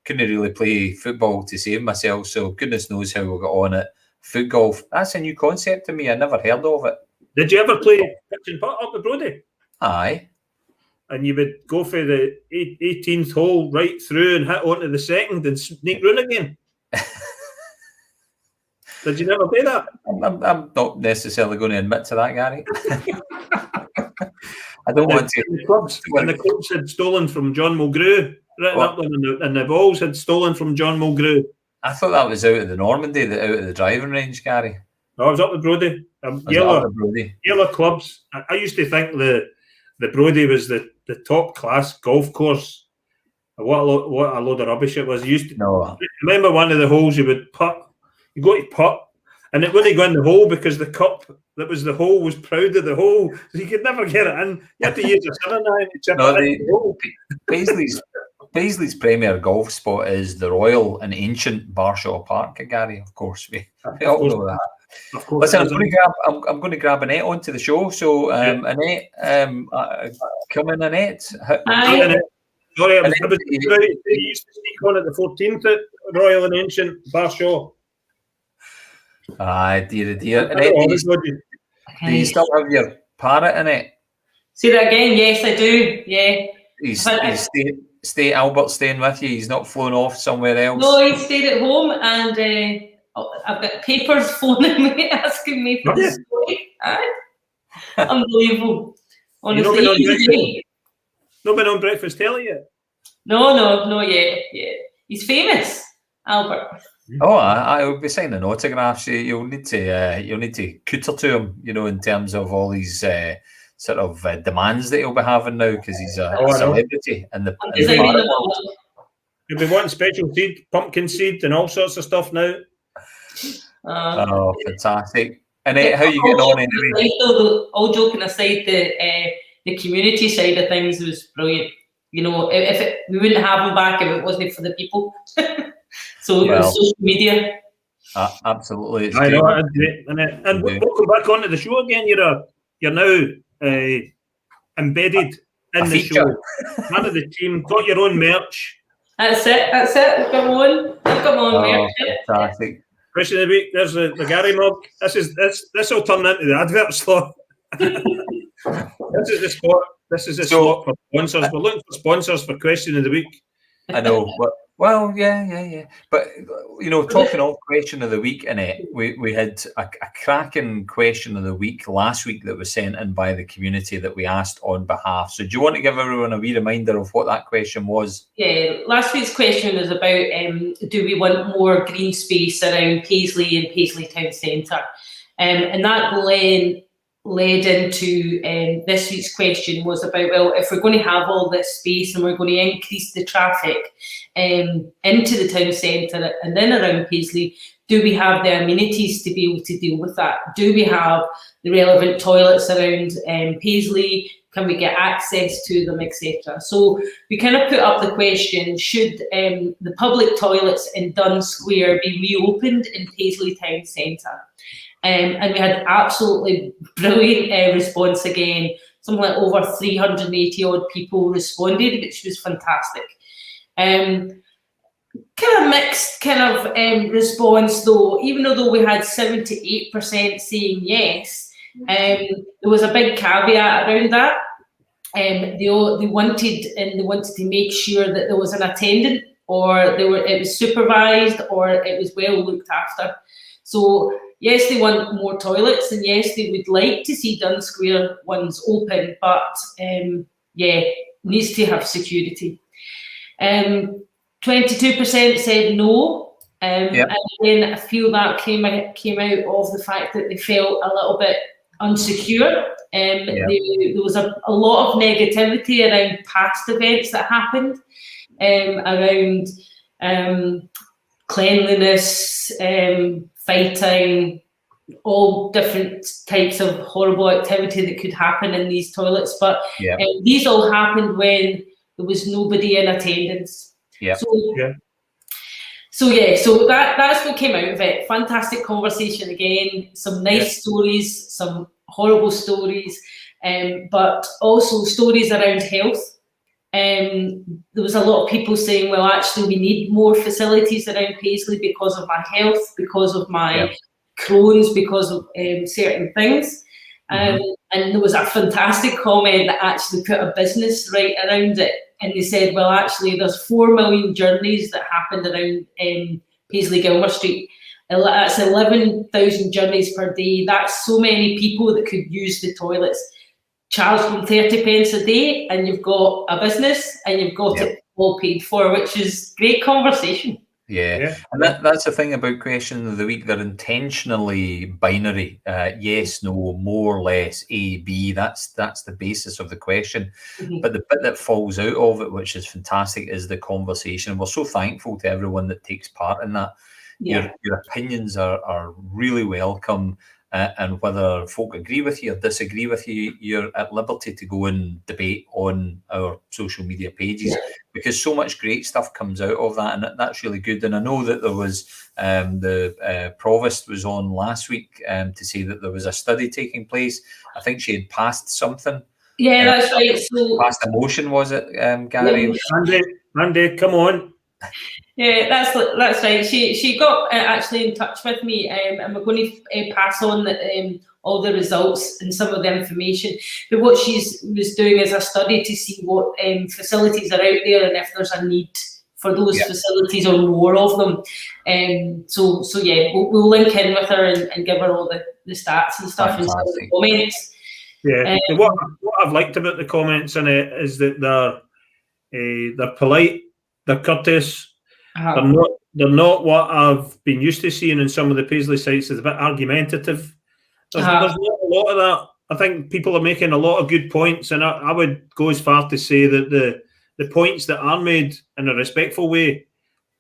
couldn't really play football to save myself. So goodness knows how we'll get on at foot golf. That's a new concept to me. I never heard of it. Did you ever play pitch and putt up the Brodie? Aye. And you would go for the 18th hole right through and hit onto the second and sneak round again. Did you never play that? I'm not necessarily going to admit to that, Gary. I don't want to. The clubs had stolen from John Mulgrew, written up them, and the balls had stolen from John Mulgrew. I thought that was out of the Normandy, out of the driving range, Gary. No, I was up the Brodie. Yellow clubs. I used to think the Brodie was the top class golf course. What a load of rubbish it was. Remember one of the holes you would putt. You go to putt, and it wouldn't go in the hole because the cup that was the hole was proud of the hole, so you could never get it in. You had to use a 7-iron to chip it in the hole. Paisley's premier golf spot is the Royal and Ancient Barshaw Park, Gary. Of course, we all know that. Of course. Listen, I'm going to grab Annette onto the show. So, Annette, come in, Annette. Hi, Annette. Sorry, I used to speak on at the 14th at Royal and Ancient Barshaw. Dear. And I then, know do you still have your parrot in it? Say that again. Yes, I do. Yeah. He's Albert staying with you. He's not flown off somewhere else. No, he stayed at home, and I've got papers phoning me, asking me for the story. Unbelievable. Honestly, not been on breakfast telly yet. No, not yet. Yeah, he's famous, Albert. Oh, I will be signing autographs. You'll need to cater to him, in terms of all these sort of demands that he'll be having now, because he's a celebrity in the world. You'll be wanting special seed, pumpkin seed, and all sorts of stuff now. Oh, fantastic! And how are you getting on anyway? All joking aside, the community side of things was brilliant. If we wouldn't have him back if it wasn't for the people. So it was social media. Absolutely, it's I great. know, great. And welcome back onto the show again. You're now embedded in the show. Part of the team. Got your own merch. That's it. Come on. Merch. Fantastic. Question of the week. There's the Gary mug. This will turn into the advert slot. This is the spot. This is the slot for sponsors. We're looking for sponsors for question of the week. I know, but yeah. But talking of question of the week, Annette, we had a cracking question of the week last week that was sent in by the community that we asked on behalf. So do you want to give everyone a wee reminder of what that question was? Yeah, last week's question was about do we want more green space around Paisley and Paisley Town Centre? And that led into this week's question was about, well, if we're going to have all this space and we're going to increase the traffic into the town centre and then around Paisley, do we have the amenities to be able to deal with that? Do we have the relevant toilets around Paisley? Can we get access to them, etc.? So we kind of put up the question, should the public toilets in Dunn Square be reopened in Paisley Town Centre? And we had absolutely brilliant response again. Something like over 380 odd people responded, which was fantastic. Kind of mixed response though, even though we had 78% saying yes, there was a big caveat around that. They wanted to make sure that there was an attendant, or it was supervised, or it was well looked after. So yes, they want more toilets, and yes, they would like to see Dunn Square ones open, but needs to have security. 22% said no, and then I feel that came out of the fact that they felt a little bit unsecure. There was a lot of negativity around past events that happened, around cleanliness, fighting, all different types of horrible activity that could happen in these toilets. But these all happened when there was nobody in attendance. So that's what came out of it. Fantastic conversation again. Some nice stories, some horrible stories, but also stories around health. There was a lot of people saying, well, actually, we need more facilities around Paisley because of my health, because of my Crohn's, because of certain things. And there was a fantastic comment that actually put a business right around it. And they said, well, actually, there's 4 million journeys that happened around Paisley Gilmer Street. That's 11,000 journeys per day. That's so many people that could use the toilets. Charge them 30 pence a day, and you've got a business, and you've got it all paid for, which is great conversation. And that's the thing about question of the week. They're intentionally binary. Yes, no, more, less, A, B. That's the basis of the question. But the bit that falls out of it, which is fantastic, is the conversation. We're so thankful to everyone that takes part in that. Your opinions are really welcome. And whether folk agree with you or disagree with you, you're at liberty to go and debate on our social media pages, because so much great stuff comes out of that, and that's really good. And I know that there was the Provost was on last week to say that there was a study taking place. I think she had passed something. Yeah, that's right. So passed a motion, was it, Gary? Andy, come on. Yeah, that's right. She got actually in touch with me, and we're going to pass on all the results and some of the information. But what was doing is a study to see what facilities are out there and if there's a need for those facilities or more of them. So yeah, we'll link in with her and give her all the stats and stuff and some of the comments. Yeah, what I've liked about the comments in it is that they're polite, they're courteous. They're not what I've been used to seeing in some of the Paisley sites. It's a bit argumentative. There's not a lot of that. I think people are making a lot of good points, and I would go as far to say that the points that are made in a respectful way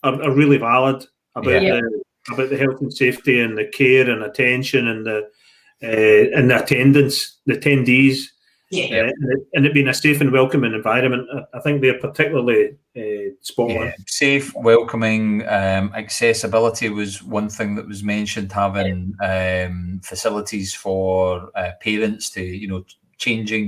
are really valid about the health and safety and the care and attention and the attendance, the attendees. And it being a safe and welcoming environment. I think they're particularly spot on. Safe, welcoming, accessibility was one thing that was mentioned, having facilities for parents to,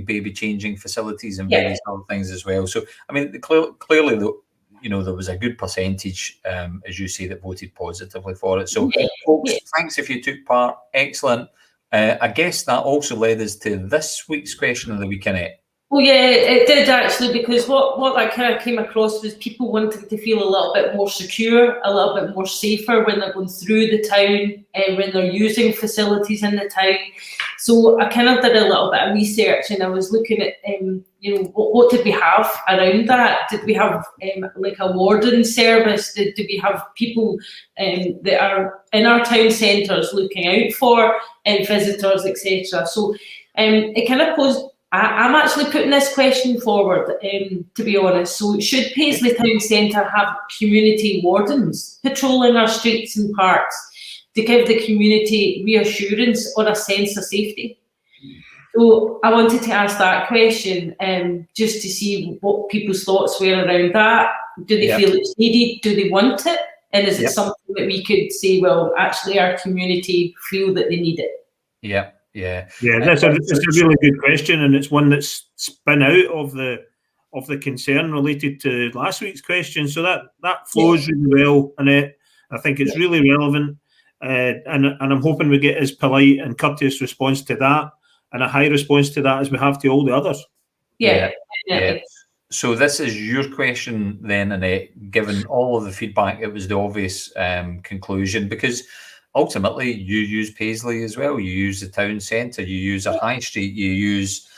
baby changing facilities and various other things as well. So, I mean, clearly, there was a good percentage, as you say, that voted positively for it. So, folks, thanks if you took part. Excellent. I guess that also led us to this week's question of the week, innit? Well, yeah, it did actually, because what I kind of came across was people wanting to feel a little bit more secure, a little bit more safer when they're going through the town and when they're using facilities in the town. So I kind of did a little bit of research and I was looking at, what did we have around that? Did we have like a warden service? Did we have people that are in our town centres looking out for visitors, etc.? So it kind of posed. I'm actually putting this question forward, to be honest. So should Paisley Town Centre have community wardens patrolling our streets and parks to give the community reassurance or a sense of safety? So I wanted to ask that question just to see what people's thoughts were around that. Do they feel it's needed? Do they want it? And is it something that we could say, well, actually our community feel that they need it? Yeah. That's a really good question, and it's one that's spun out of the concern related to last week's question. So that flows really well, Annette. I think it's really relevant, and I'm hoping we get as polite and courteous response to that, and a high response to that as we have to all the others. Yeah. So this is your question then, Annette. Given all of the feedback, it was the obvious conclusion, because ultimately, you use Paisley as well. You use the town centre. You use a high street. You use,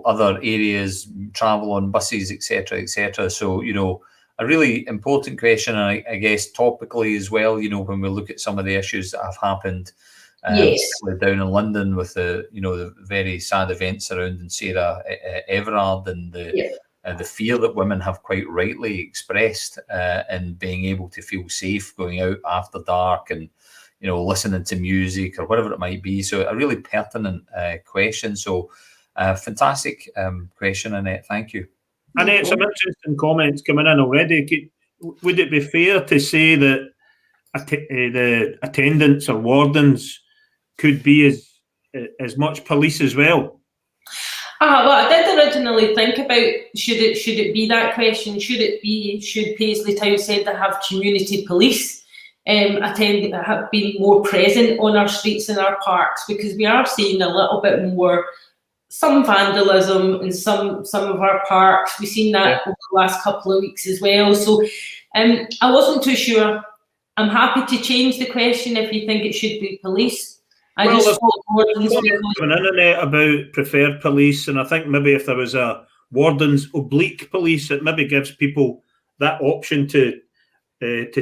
other areas, travel on buses, etc., etc. So, a really important question, and I guess topically as well. When we look at some of the issues that have happened, down in London with the very sad events surrounding Sarah Everard and the fear that women have quite rightly expressed in being able to feel safe going out after dark and listening to music or whatever it might be. So a really pertinent question. So fantastic question, Annette. Thank you. Annette, some interesting comments coming in already. Would it be fair to say that the attendants or wardens could be as much police as well? Well, I did originally think about should it be that question? Should Paisley Town Centre have community police? Attending that have been more present on our streets and our parks, because we are seeing a little bit more, some vandalism in some of our parks. We've seen that over the last couple of weeks as well. So I wasn't too sure. I'm happy to change the question if you think it should be police. There's an internet about preferred police, and I think maybe if there was a wardens oblique police, it maybe gives people that option to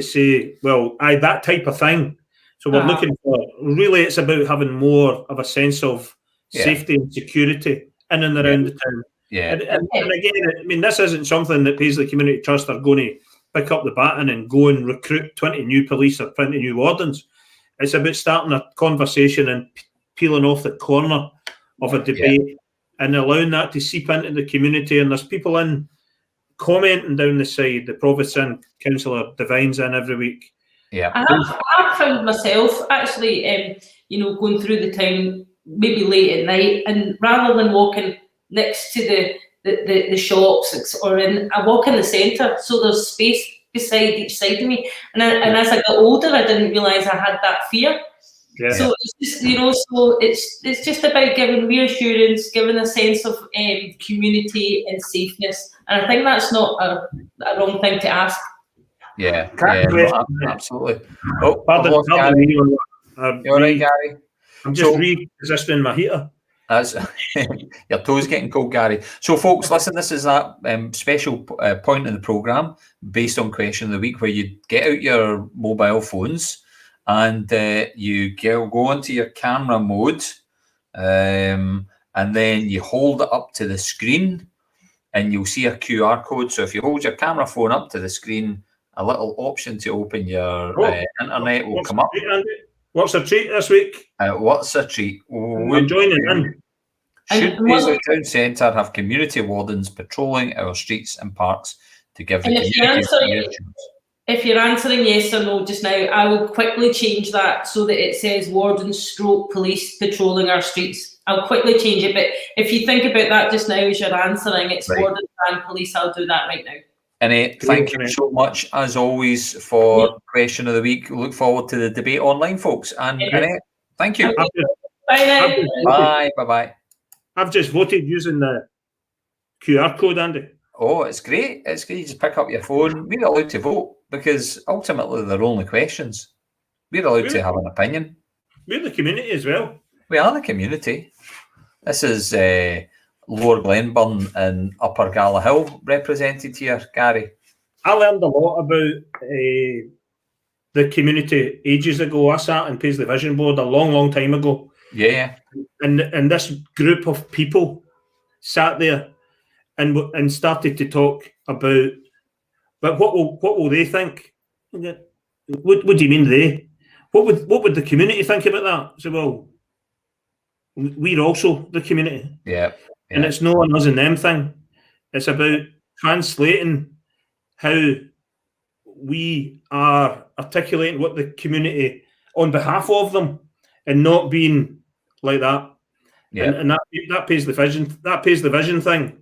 say, well, that type of thing. So we're looking for, really, it's about having more of a sense of safety and security in and around the town. And again, I mean, this isn't something that Paisley Community Trust are going to pick up the baton and go and recruit 20 new police or 20 new wardens. It's about starting a conversation and peeling off the corner of a debate and allowing that to seep into the community. And there's people in commenting down the side. The Provost and Councillor Devine's in every week. I have found myself actually, going through the town maybe late at night, and rather than walking next to the shops I walk in the centre, so there's space beside each side of me. And as I got older, I didn't realise I had that fear. Yeah. So it's just, so it's just about giving reassurance, giving a sense of community and safeness. And I think that's not a wrong thing to ask. Yeah, no, absolutely. Oh, Pardon Gary. me. You all right, Gary? I'm just repositioning my heater. That's your toes getting cold, Gary. So, folks, listen, this is that special point in the programme based on question of the week where you get out your mobile phones and you go into your camera mode and then you hold it up to the screen and you'll see a QR code. So if you hold your camera phone up to the screen, a little option to open your internet will come up. What's a treat this week? What's a treat? I'm joining in. Should Paisley Town Centre have community wardens patrolling our streets and parks to give the community if you're answering yes or no just now, I will quickly change that so that it says wardens / police patrolling our streets. I'll quickly change it, but if you think about that just now as you're answering, it's wardens and police. I'll do that right now. And thank you so much, as always, for question of the week. Look forward to the debate online, folks. And Annette, thank you. Bye now. Bye. I've just voted using the QR code, Andy. Oh, it's great. It's great. You just pick up your phone. We're allowed to vote because ultimately they're only questions. We're allowed to have an opinion. We're the community as well. We are the community. This is Lower Glenburn and Upper Gala Hill represented here, Gary. I learned a lot about the community ages ago. I sat in Paisley Vision Board a long time ago. Yeah. And this group of people sat there and started to talk about, but what will they think? What do you mean they? What would the community think about that? So, well, we're also the community. Yeah. And it's no an us and them thing. It's about translating how we are articulating what the community on behalf of them and not being like that. Yeah. And that pays the vision. That pays the vision thing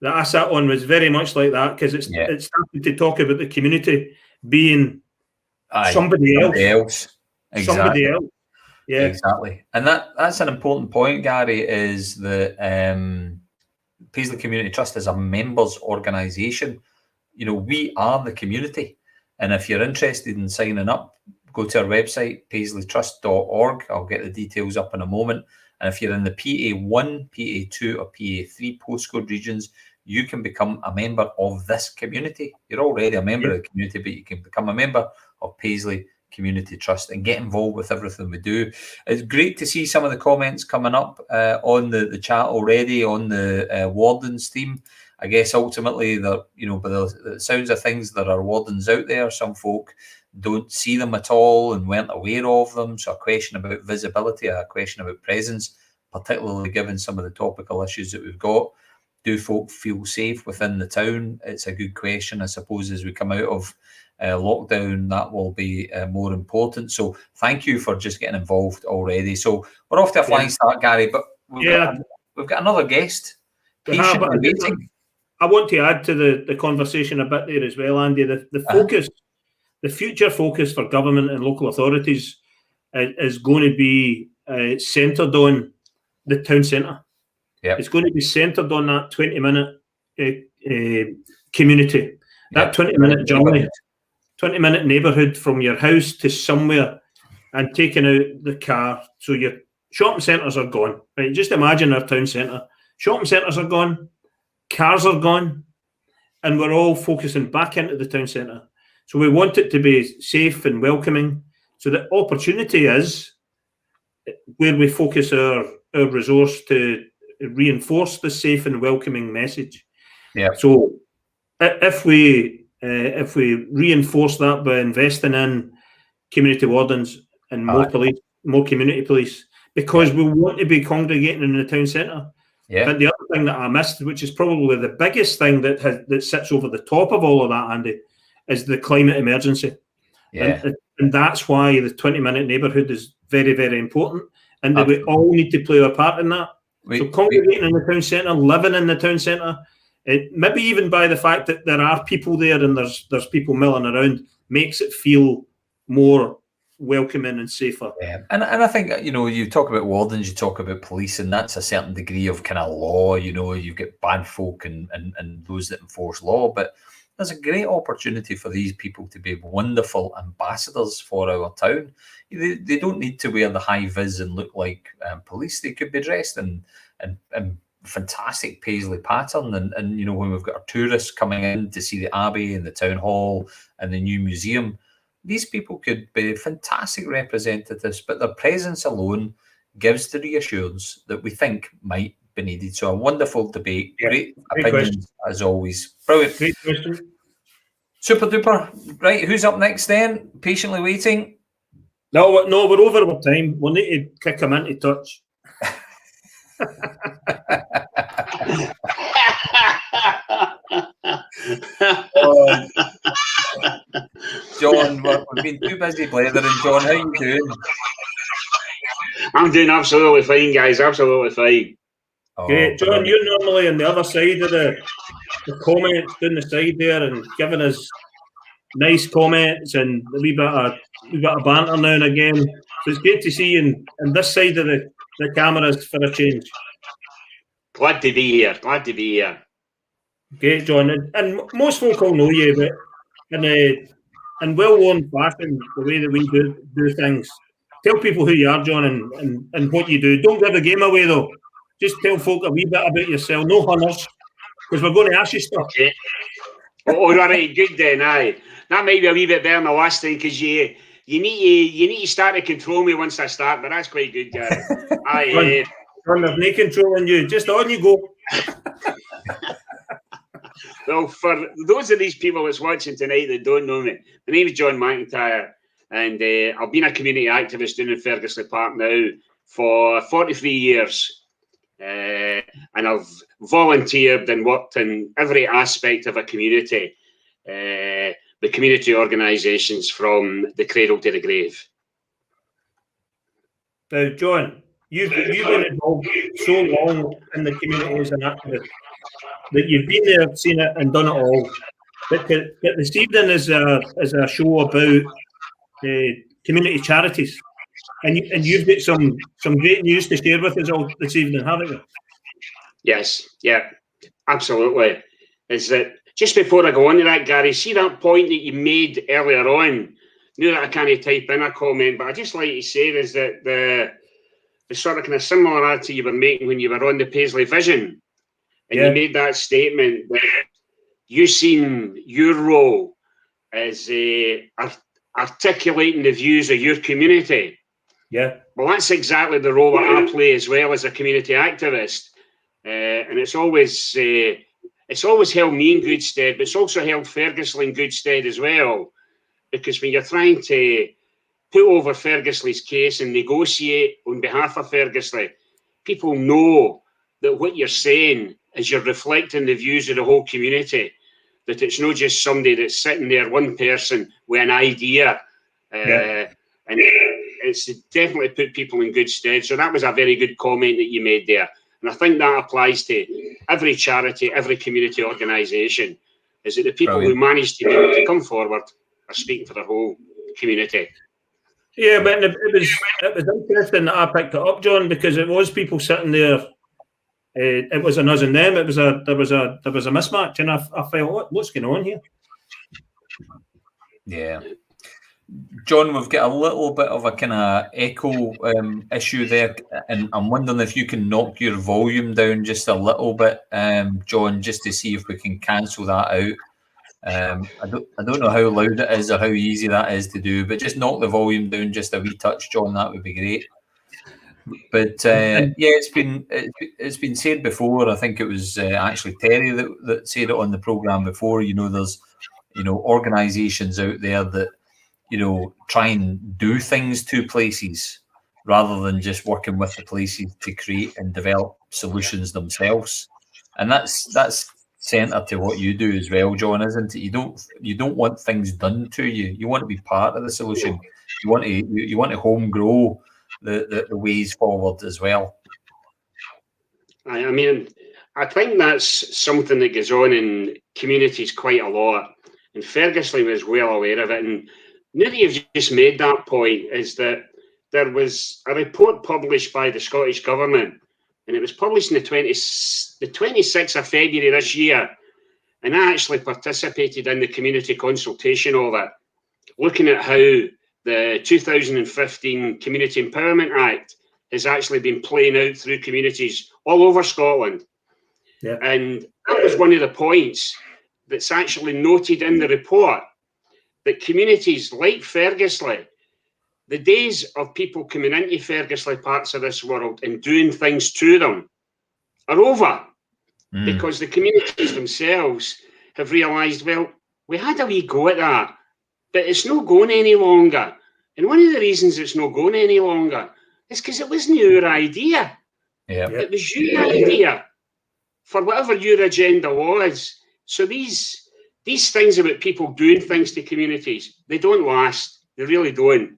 that I sat on was very much like that because it started to talk about the community being somebody else. Exactly. Somebody else. Yeah, exactly. And that's an important point, Gary, is that Paisley Community Trust is a members organisation. We are the community. And if you're interested in signing up, go to our website, paisleytrust.org. I'll get the details up in a moment. And if you're in the PA1, PA2 or PA3 postcode regions, you can become a member of this community. You're already a member of the community, but you can become a member of Paisley Community Trust and get involved with everything we do. It's great to see some of the comments coming up on the chat already on the wardens theme. I guess ultimately, by the sounds of things, there are wardens out there. Some folk don't see them at all and weren't aware of them. So a question about visibility, a question about presence, particularly given some of the topical issues that we've got. Do folk feel safe within the town? It's a good question. I suppose as we come out of lockdown, that will be more important. So thank you for just getting involved already. So we're off to a flying start, Gary, but we've got another guest. I want to add to the conversation a bit there as well, Andy. The focus, the future focus for government and local authorities is going to be centred on the town centre. Yep. It's going to be centred on that 20-minute community, that 20-minute journey, 20-minute neighbourhood from your house to somewhere and taking out the car. So your shopping centres are gone. Right? Just imagine our town centre. Shopping centres are gone, cars are gone, and we're all focusing back into the town centre. So we want it to be safe and welcoming. So the opportunity is where we focus our resource to reinforce the safe and welcoming message. Yeah. So if we reinforce that by investing in community wardens and more police, more community police, because we want to be congregating in the town centre. Yeah. But the other thing that I missed, which is probably the biggest thing that sits over the top of all of that, Andy, is the climate emergency. Yeah. And that's why the 20-minute neighbourhood is very, very important, and that we all need to play our part in that. So congregating in the town centre, living in the town centre, maybe even by the fact that there are people there and there's people milling around, makes it feel more welcoming and safer. Yeah, and I think, you talk about wardens, you talk about police, and that's a certain degree of kind of law. You've got bad folk and those that enforce law, but there's a great opportunity for these people to be wonderful ambassadors for our town. They don't need to wear the high vis and look like police. They could be dressed in fantastic Paisley pattern, and when we've got our tourists coming in to see the Abbey and the town hall and the new museum, these people could be fantastic representatives, but their presence alone gives the reassurance that we think might be needed. So a wonderful debate, great opinions as always. Brilliant. Great question. Super duper. Right, who's up next then? Patiently waiting. No, we're over our time. We'll need to kick him into touch. John, we've been too busy blethering. John, how you doing? I'm doing absolutely fine, guys. Absolutely fine. Great. John, you're normally on the other side of the comments down the side there and giving us nice comments and a wee bit of banter now and again. So it's great to see you on this side of the cameras for a change. Glad to be here. Glad to be here. Great, John. And most folk will know you, but in well-worn fashion, the way that we do things. Tell people who you are, John, and what you do. Don't give the game away, though. Just tell folk a wee bit about yourself. No hunters, because we're going to ask you stuff. Okay. All right, good then. Aye, that might be a wee bit better than the last time, because you need to start to control me once I start. But that's quite good, Gary. Aye. John, there's no controlling you. Just on you go. Well, for those of these people that's watching tonight that don't know me, my name is John McIntyre, and I've been a community activist down in Ferguson Park now for 43 years. And I've volunteered and worked in every aspect of a community, the community organisations from the cradle to the grave. Now, John, you've been involved so long in the community as an activist that you've been there, seen it, and done it all. But this evening is a show about community charities, and you've got some great news to share with us all this evening, haven't you? Yes, yeah, absolutely. Is that just before I go on to that, Gary? See that point that you made earlier on? Knew that I can't type in a comment, but I just like to say is that the sort of kind of similarity you were making when you were on the Paisley Vision. And you made that statement that you seen your role as articulating the views of your community. Yeah. Well, that's exactly the role that I play as well as a community activist. And it's always held me in good stead, but it's also held Ferguson in good stead as well. Because when you're trying to put over Ferguson's case and negotiate on behalf of Ferguson, people know that what you're saying is you're reflecting the views of the whole community, that it's not just somebody that's sitting there, one person with an idea. And it's definitely put people in good stead. So that was a very good comment that you made there. And I think that applies to every charity, every community organisation, is that the people who manage to be able to come forward are speaking for the whole community. Yeah, but it was interesting that I picked it up, John, because it was people sitting there. It was an us and them. There was a mismatch, and I felt, what's going on here? Yeah, John, we've got a little bit of a kind of echo issue there, and I'm wondering if you can knock your volume down just a little bit, John, just to see if we can cancel that out. I don't know how loud it is or how easy that is to do, but just knock the volume down just a wee touch, John. That would be great. But it's been said before. I think it was actually Terry that said it on the programme before. There's organisations out there that try and do things to places rather than just working with the places to create and develop solutions themselves. And that's centre to what you do as well, John, isn't it? You don't want things done to you. You want to be part of the solution. You want to home grow the ways forward as well. I mean, I think that's something that goes on in communities quite a lot, and Ferguson was well aware of it. And now that you've just made that point, is that there was a report published by the Scottish Government, and it was published on the 26th of February this year, and I actually participated in the community consultation of it, looking at how the 2015 Community Empowerment Act has actually been playing out through communities all over Scotland. Yeah. And that was one of the points that's actually noted in the report, that communities like Ferguson, the days of people coming into Ferguson parts of this world and doing things to them are over, because the communities themselves have realised, well, we had a wee go at that, but it's not going any longer. And one of the reasons it's not going any longer is because it wasn't your idea. It was your idea, for whatever your agenda was. So these things about people doing things to communities, they don't last. They really don't.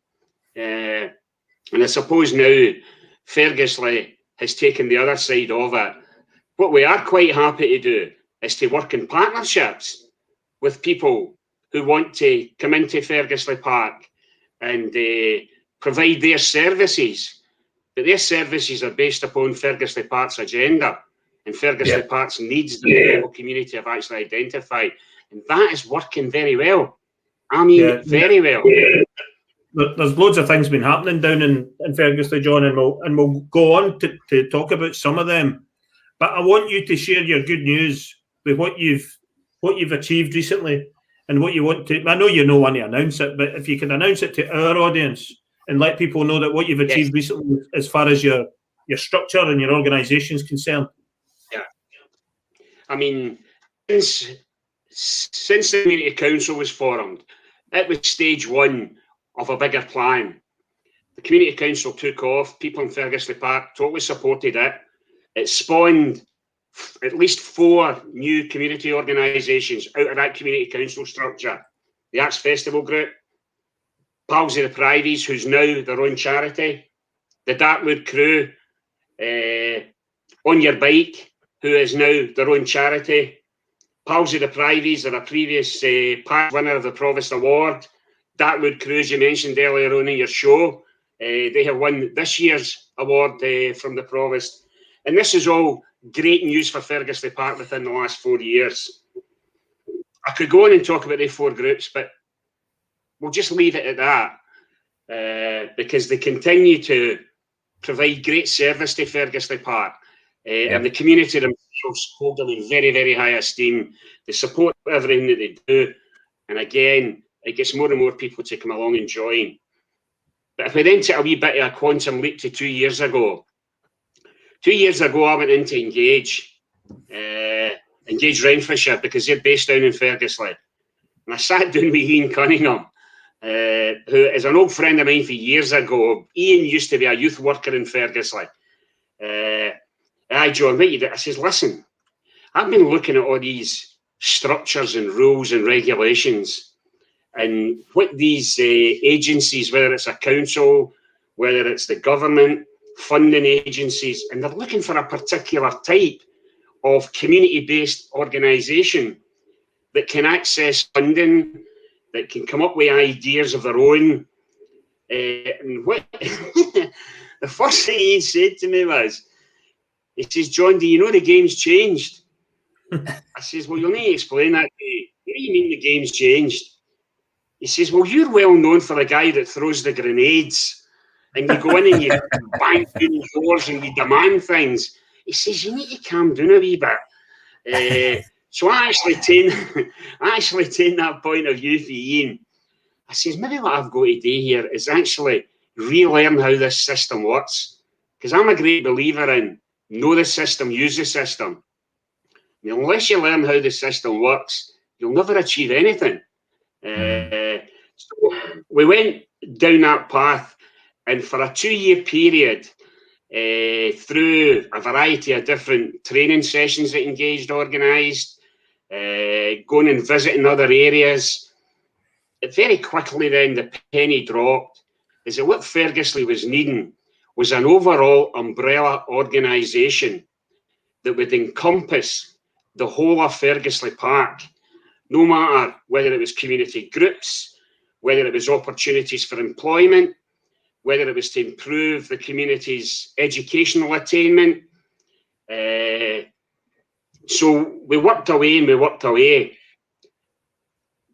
And I suppose now Ferguson has taken the other side of it. What we are quite happy to do is to work in partnerships with people who want to come into Ferguson Park and provide their services. But their services are based upon Ferguson Park's agenda and Ferguson Park's needs that the local community have actually identified. And that is working very well. I mean, very well. There's loads of things been happening down in Ferguson, John, and we'll go on to talk about some of them. But I want you to share your good news with what you've achieved recently and what you want to. I know you don't want to announce it, but if you can announce it to our audience and let people know that what you've achieved recently, as far as your structure and your organisation is concerned. Yeah, I mean, since the Community Council was formed, it was stage one of a bigger plan. The Community Council took off. People in Ferguson Park totally supported it. It spawned at least 4 new community organisations out of that Community Council structure. The Arts Festival Group, Paisley the Privies, who's now their own charity, the Dartwood Crew, On Your Bike, who is now their own charity, Paisley the Privies are a previous past winner of the Provost Award, Dartwood Crew, as you mentioned earlier on in your show, they have won this year's award from the Provost. And this is all great news for Ferguson Park within the last 4 years. I could go on and talk about the 4 groups, but we'll just leave it at that, because they continue to provide great service to Ferguson Park, and the community themselves hold them in very, very high esteem. They support everything that they do, and again, it gets more and more people to come along and join. But if we then take a wee bit of a quantum leap to 2 years ago, 2 years ago, I went into Engage Renfrewshire, because they're based down in Ferguson. And I sat down with Ian Cunningham, who is an old friend of mine for years ago. Ian used to be a youth worker in Ferguson. Hi, John, what you do? I says, listen, I've been looking at all these structures and rules and regulations, and what these agencies, whether it's a council, whether it's the government, funding agencies, and they're looking for a particular type of community-based organisation that can access funding, that can come up with ideas of their own. And what the first thing he said to me was, he says, John, do you know the game's changed? I says, well, you'll need to explain that to me. What do you mean the game's changed? He says, well, you're well known for the guy that throws the grenades, and you go in and you bang down doors and you demand things. He says, you need to calm down a wee bit. So I actually take that point of view for Ian. I says, maybe what I've got to do here is actually relearn how this system works, because I'm a great believer in know the system, use the system. And unless you learn how the system works, you'll never achieve anything. So we went down that path, and for a 2-year period, through a variety of different training sessions that Engaged organised, going and visiting other areas, very quickly then the penny dropped, is that what Ferguson was needing was an overall umbrella organisation that would encompass the whole of Fergusley Park, no matter whether it was community groups, whether it was opportunities for employment, whether it was to improve the community's educational attainment. So we worked away and we worked away.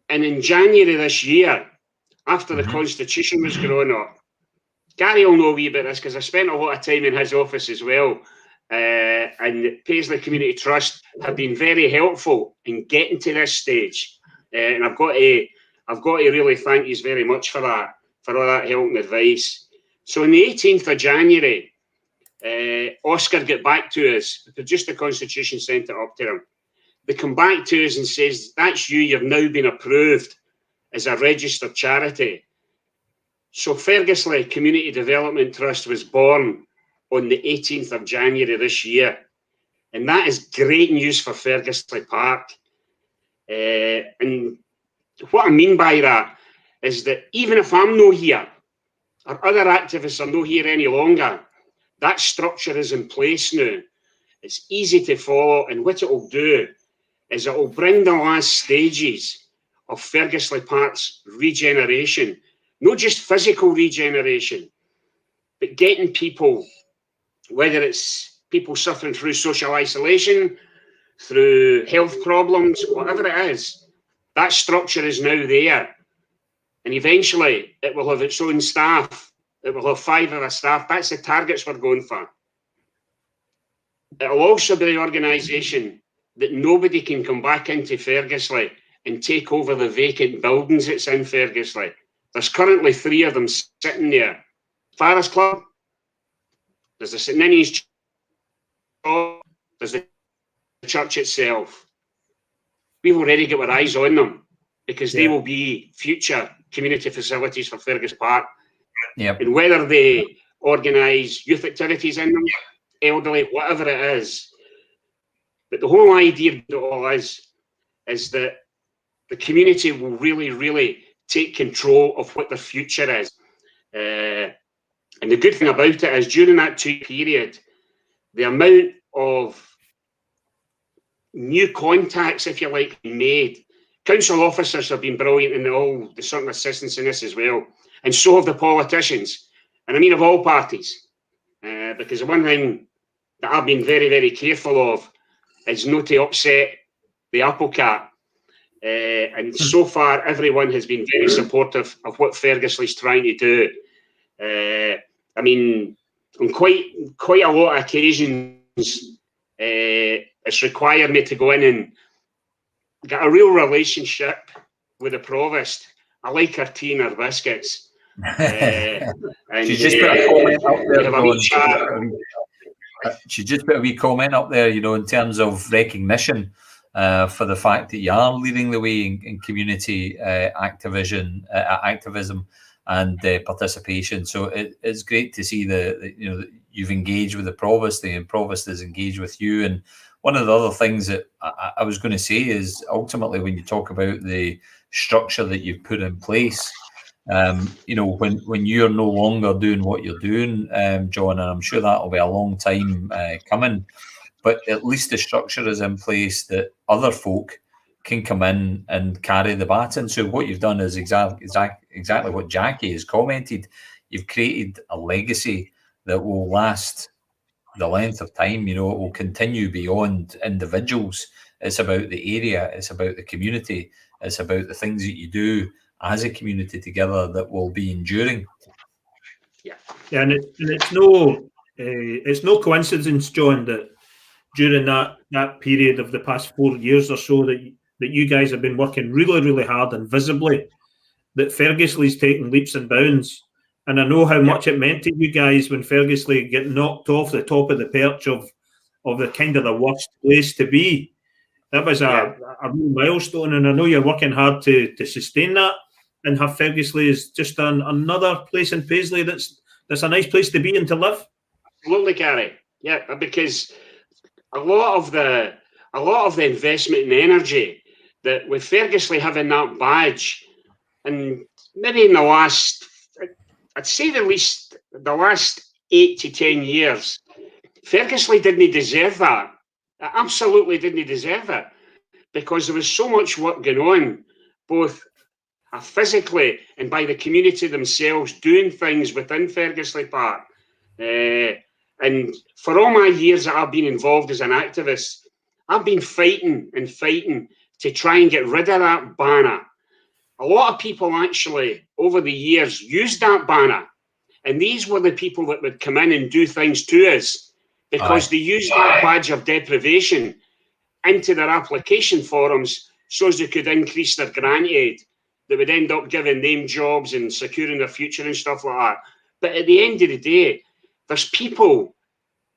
And in January this year, after the Constitution was drawn up, Gary will know a wee bit of this because I spent a lot of time in his office as well. And Paisley Community Trust have been very helpful in getting to this stage. And I've got to really thank you very much for that, for all that help and advice. So on the 18th of January, Oscar got back to us, produced the Constitution, sent it up to him. They come back to us and says, that's you, you've now been approved as a registered charity. So Fergusley Community Development Trust was born on the 18th of January this year. And that is great news for Fergusley Park. And what I mean by that is that even if I'm not here, or other activists are not here any longer, that structure is in place now. It's easy to follow, and what it will do is it will bring the last stages of Fergusley Park's regeneration, not just physical regeneration, but getting people, whether it's people suffering through social isolation, through health problems, whatever it is, that structure is now there. And eventually it will have its own staff. It will have 5 of the staff. That's the targets we're going for. It will also be the organisation that nobody can come back into Fergusley and take over the vacant buildings that's in Fergusley. There's currently 3 of them sitting there. Farris Club, there's the St Nini's Church, there's the church itself. We've already got our eyes on them because they will be future community facilities for Fergus Park. Yep. And whether they organise youth activities in them, elderly, whatever it is. But the whole idea of it all is that the community will really, really take control of what their future is. And the good thing about it is during that 2 period, the amount of new contacts, if you like, made. Council officers have been brilliant in all the certain assistance in this as well. And so have the politicians. And I mean of all parties. Because the one thing that I've been very, very careful of is not to upset the apple cart. And so far, everyone has been very supportive of what Fergusley's trying to do. I mean, on quite a lot of occasions, it's required me to go in and get a real relationship with the provost. I like her tea and her biscuits. And she just put a comment up there. She just put a wee comment up there, you know, in terms of recognition for the fact that you are leading the way in community activism and participation. So it's great to see that you know you've engaged with the provost, and the provost has engaged with you. And one of the other things that I was going to say is ultimately when you talk about the structure that you've put in place, you know, when you're no longer doing what you're doing, John, and I'm sure that'll be a long time coming, but at least the structure is in place that other folk can come in and carry the baton. So what you've done is exactly what Jackie has commented. You've created a legacy that will last the length of time. You know, it will continue beyond individuals. It's about the area. It's about the community. It's about the things that you do as a community together that will be enduring. Yeah, and it's no coincidence, John, that during that period of the past 4 years or so that you guys have been working really, really hard and visibly, that Fergusley's taking leaps and bounds. And I know how much it meant to you guys when Fergusley get knocked off the top of the perch of the kind of the worst place to be. That was a real milestone, and I know you're working hard to sustain that and have Fergusley as just another place in Paisley that's a nice place to be and to live. Absolutely, Gary. Yeah, because a lot of the investment and energy that with Fergusley having that badge, and maybe in the last, I'd say at least the last 8 to 10 years, Fergusley didn't deserve that. It absolutely didn't deserve it, because there was so much work going on, both physically and by the community themselves, doing things within Fergusley Park. And for all my years that I've been involved as an activist, I've been fighting and fighting to try and get rid of that banner. A lot of people actually, over the years, used that banner. And these were the people that would come in and do things to us, because they used that badge of deprivation into their application forums so as they could increase their grant aid. They would end up giving them jobs and securing their future and stuff like that. But at the end of the day, there's people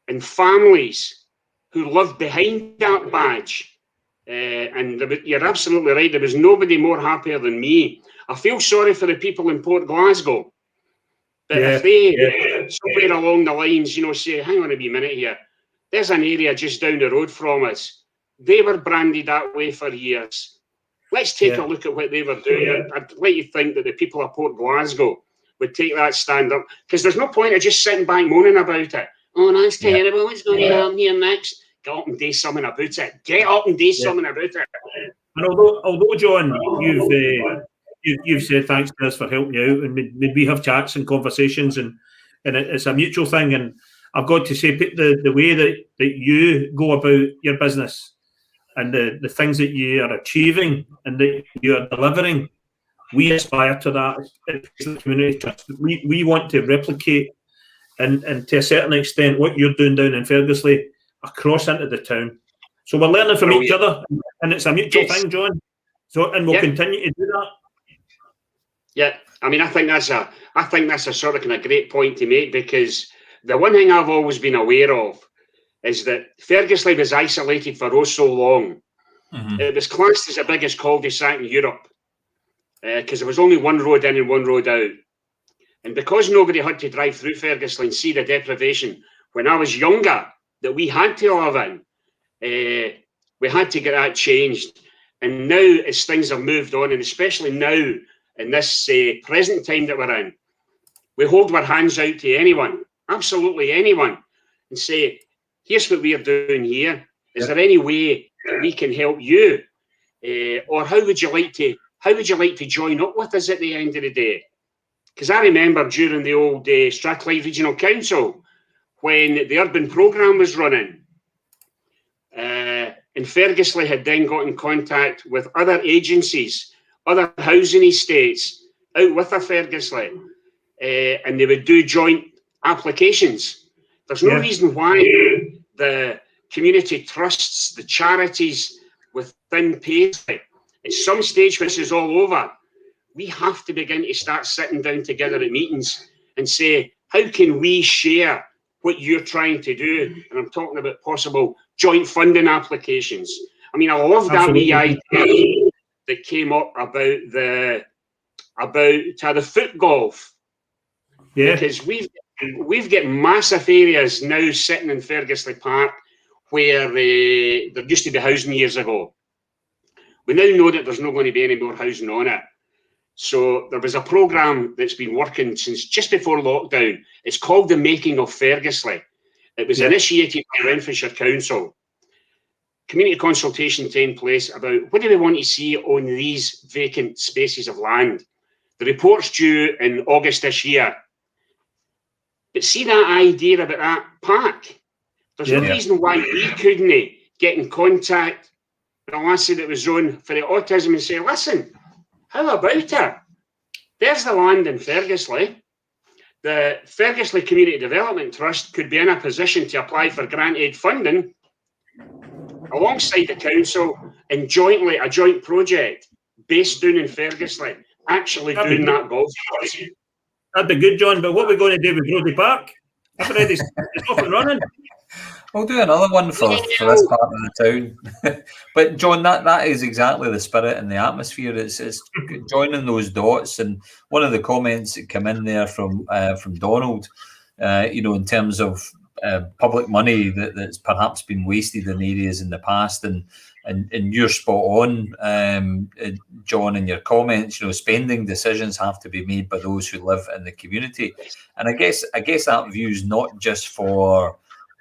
and families who live behind that badge. And you're absolutely right. There was nobody more happier than me. I feel sorry for the people in Port Glasgow. But if they, somewhere along the lines, say, hang on a wee minute here, there's an area just down the road from us. They were branded that way for years. Let's take a look at what they were doing. I'd like to think that the people of Port Glasgow would take that stand up, because there's no point of just sitting back moaning about it. Oh, that's terrible. What's going to happen here next? Get up and do something about it. Get up and do something about it. And although John, you've said thanks to us for helping you out, and we have chats and conversations, and it's a mutual thing. And I've got to say, the way that you go about your business and the things that you are achieving and that you are delivering, we aspire to that at the Community Trust. We want to replicate and to a certain extent what you're doing down in Fergusley across into the town. So we're learning from each other, and it's a mutual thing, John. So, and we'll continue to do that. Yeah, I mean, I think that's a sort of kind of great point to make, because the one thing I've always been aware of is that Fergusley was isolated for oh so long. It was classed as the biggest cul-de-sac in Europe, because there was only one road in and one road out. And because nobody had to drive through Fergusley and see the deprivation when I was younger that we had to live in, we had to get that changed. And now, as things have moved on, and especially now in this present time that we're in, we hold our hands out to anyone, absolutely anyone, and say, here's what we are doing here. Is there any way that we can help you? Or how would you like to join up with us at the end of the day? Because I remember during the old Strathclyde Regional Council, when the urban programme was running, and Fergusley had then got in contact with other agencies, other housing estates out with Fergusley, and they would do joint applications. There's no reason why the community trusts, the charities within Paisley, at some stage when this is all over, we have to begin to start sitting down together at meetings and say, how can we share what you're trying to do? And I'm talking about possible joint funding applications. I mean, I love that wee idea that came up about the foot golf. Yeah. Because we've got massive areas now sitting in Fergusley Park where there used to be housing years ago. We now know that there's not going to be any more housing on it. So there was a programme that's been working since just before lockdown. It's called The Making of Fergusley. It was initiated by Renfrewshire Council. Community consultation taking place about what do we want to see on these vacant spaces of land. The report's due in August this year. But see that idea about that park? There's no reason why we couldn't get in contact with the lassie that was on for the autism and say, listen, how about it? There's the land in Fergusley. The Fergusley Community Development Trust could be in a position to apply for grant aid funding alongside the council and jointly a joint project based down in Fergusley, actually doing that golf course. That'd be good, John, but what are we going to do with Brody Park? I've already it's off and running. We'll do another one for this part of the town. But John, that is exactly the spirit and the atmosphere. It's joining those dots. And one of the comments that came in there from Donald, in terms of public money that's perhaps been wasted in areas in the past, and you're spot on, John, in your comments. Spending decisions have to be made by those who live in the community, and I guess that view is not just for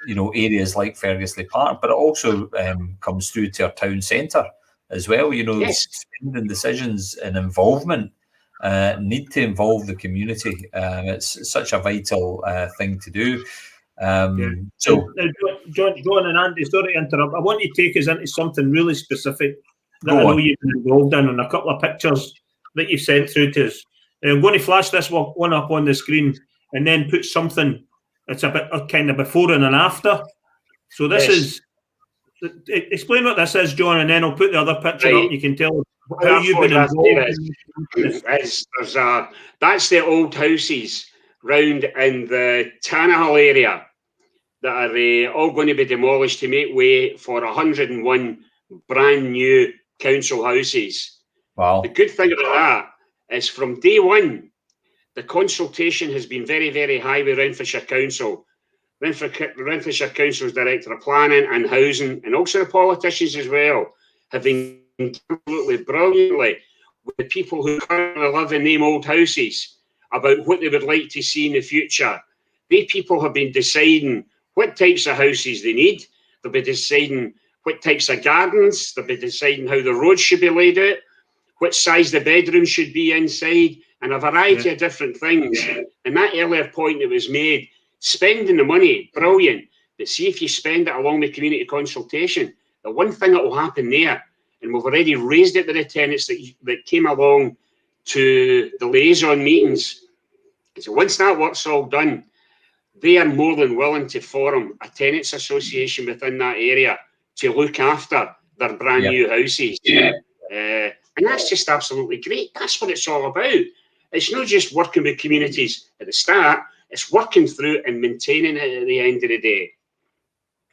areas like Fergusley Park, but it also comes through to our town centre as well. Yes. Spending decisions and involvement need to involve the community. It's such a vital thing to do. So, John and Andy, sorry to interrupt. I want you to take us into something really specific that I know on. you've been involved in, and a couple of pictures that you've sent through to us. I'm going to flash this one up on the screen and then put something that's a bit kind of before and an after. So this is, explain what this is, John, and then I'll put the other picture up. You can tell how you've been involved. That's the old houses round in the Tannahill area that are all going to be demolished to make way for 101 brand new council houses. Wow. The good thing about that is from day one, the consultation has been very, very high with Renfrewshire Council. Renfrewshire Council's Director of Planning and Housing, and also the politicians as well, have been absolutely brilliantly with the people who currently live in them old houses about what they would like to see in the future. They people have been deciding what types of houses they need. They'll be deciding what types of gardens. They'll be deciding how the roads should be laid out, what size the bedrooms should be inside, and a variety of different things. And that earlier point that was made, spending the money, brilliant. But see if you spend it along with community consultation, the one thing that will happen there, and we've already raised it to the tenants that came along to the liaison meetings, is once that work's all done, they are more than willing to form a tenants association within that area to look after their brand new houses. And that's just absolutely great. That's what it's all about. It's not just working with communities at the start, it's working through and maintaining it at the end of the day.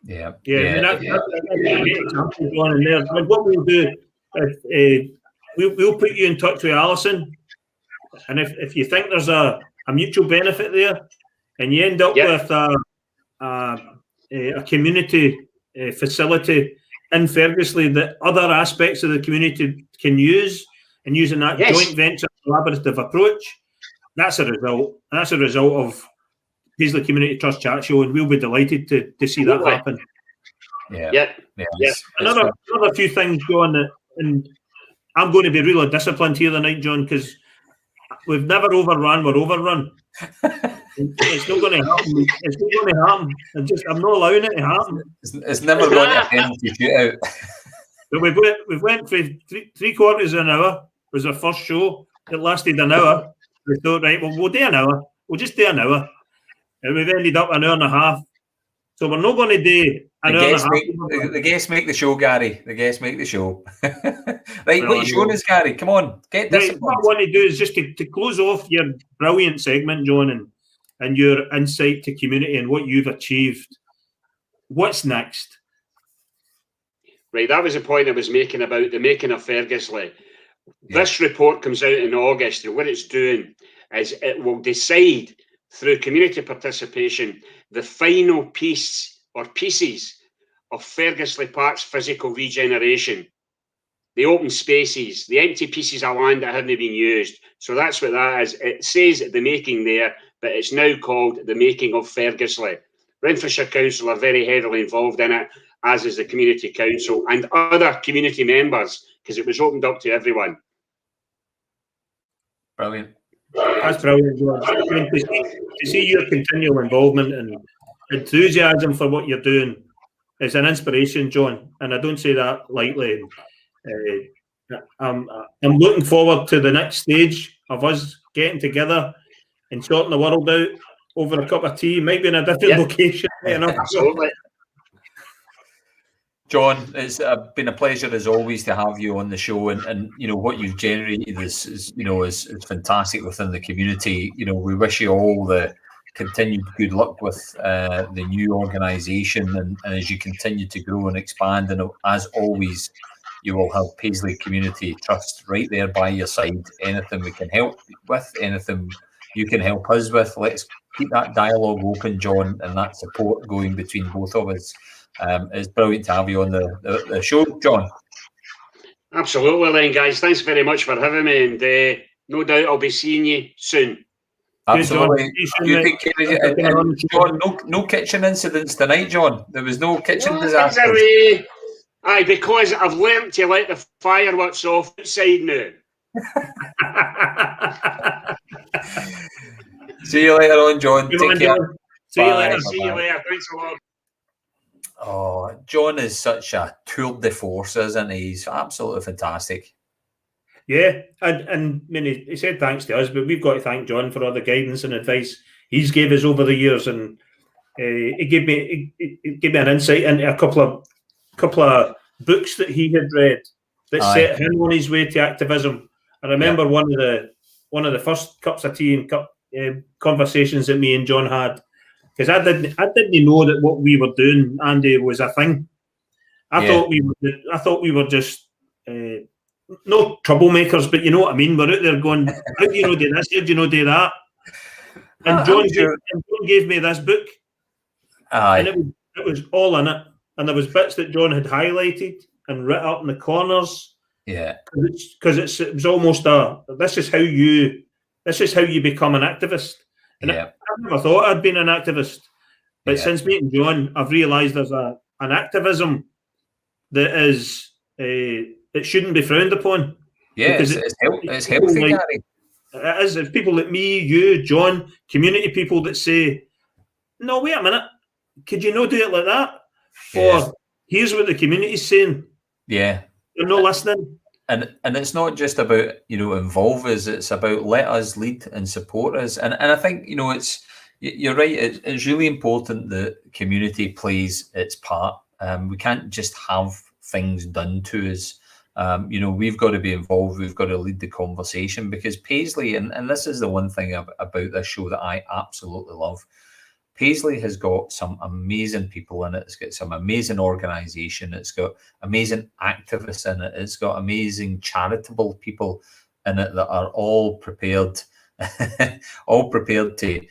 That's a great example, John, in there. And what we'll do is we'll put you in touch with Alison, and if you think there's a mutual benefit there, and you end up with a community facility in Fergusley that other aspects of the community can use, and using that joint venture collaborative approach, that's a result. That's a result of Paisley Community Trust Chat Show, and we'll be delighted to see that happen. Another few things, John, and I'm going to be really disciplined here tonight, John, because we've never overrun. We're overrun. It's not going to happen. It's not going to happen. I'm not allowing it to happen. It's never going to penalty shootout. But we've went for three quarters of an hour. Was our first show. It lasted an hour. We thought, right, well, we'll do an hour. We'll just do an hour. And we've ended up an hour and a half. So we're not going to do an hour and a half. The guests make the show, Gary. The guests make the show. Right, what are you showing us, Gary? Come on, get this. What I want to do is just to close off your brilliant segment, John, and your insight to community and what you've achieved. What's next? Right, that was the point I was making about the making of Fergusley. This report comes out in August, and what it's doing is it will decide through community participation the final piece or pieces of Fergusley Park's physical regeneration. The open spaces, the empty pieces of land that haven't been used. So that's what that is. It says the making there, but it's now called the making of Fergusley. Renfrewshire Council are very heavily involved in it, as is the Community Council and other community members, because it was opened up to everyone. Brilliant. That's brilliant, John. I mean, to see your continual involvement and enthusiasm for what you're doing is an inspiration, John, and I don't say that lightly. I'm looking forward to the next stage of us getting together and sorting the world out over a cup of tea, maybe in a different location. Absolutely. John, it's been a pleasure as always to have you on the show, and you know what you've generated is fantastic within the community. You know, we wish you all the continued good luck with the new organisation, and as you continue to grow and expand. And as always, you will have Paisley Community Trust right there by your side. Anything we can help with, anything you can help us with, let's keep that dialogue open, John, and that support going between both of us. It's brilliant to have you on the show, John. Absolutely, then, guys. Thanks very much for having me, and no doubt I'll be seeing you soon. Absolutely. John. You take care of it. And John, no kitchen incidents tonight, John. There was no kitchen disasters. Aye, because I've learnt to let the fireworks off outside now. See you later on, John. Take care. See you later. See you later. Thanks a lot. Oh, John is such a tour de force, isn't he? He's absolutely fantastic. Yeah, and I mean, he said thanks to us, but we've got to thank John for all the guidance and advice he's gave us over the years, and he gave me an insight into a couple of books that he had read that set him on his way to activism. I remember one of the first cups of tea and conversations that me and John had, because I didn't know that what we were doing, Andy, was a thing. I thought we were just no troublemakers, but you know what I mean. We're out there going, how do you know do this? How do you know do that? And John gave me this book, and it was all in it. And there was bits that John had highlighted and written up in the corners. Yeah, because it was almost this is how you become an activist. And I never thought I'd been an activist, but since meeting John, I've realised there's an activism that is it shouldn't be frowned upon. Yeah, it's healthy, like, Gary. It is. It's people like me, you, John, community people that say, "No, wait a minute, could you not do it like that?" Or here's what the community's saying. Yeah, you're not listening. And it's not just about involve us. It's about let us lead and support us. And I think you're right. It's really important that community plays its part. We can't just have things done to us. We've got to be involved. We've got to lead the conversation, because Paisley, and this is the one thing about this show that I absolutely love. Paisley has got some amazing people in it. It's got some amazing organisation. It's got amazing activists in it. It's got amazing charitable people in it that are all prepared, to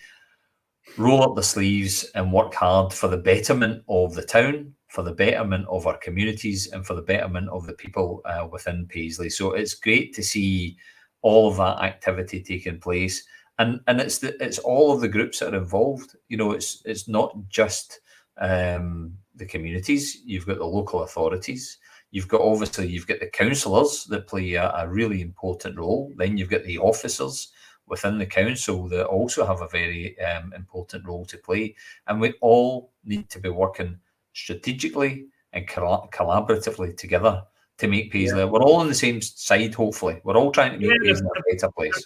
roll up the sleeves and work hard for the betterment of the town, for the betterment of our communities, and for the betterment of the people within Paisley. So it's great to see all of that activity taking place. And it's all of the groups that are involved. It's not just the communities. You've got the local authorities. You've got the councillors that play a really important role. Then you've got the officers within the council that also have a very important role to play. And we all need to be working strategically and collaboratively together to make Paisley. We're all on the same side, hopefully. We're all trying to make Paisley a better place.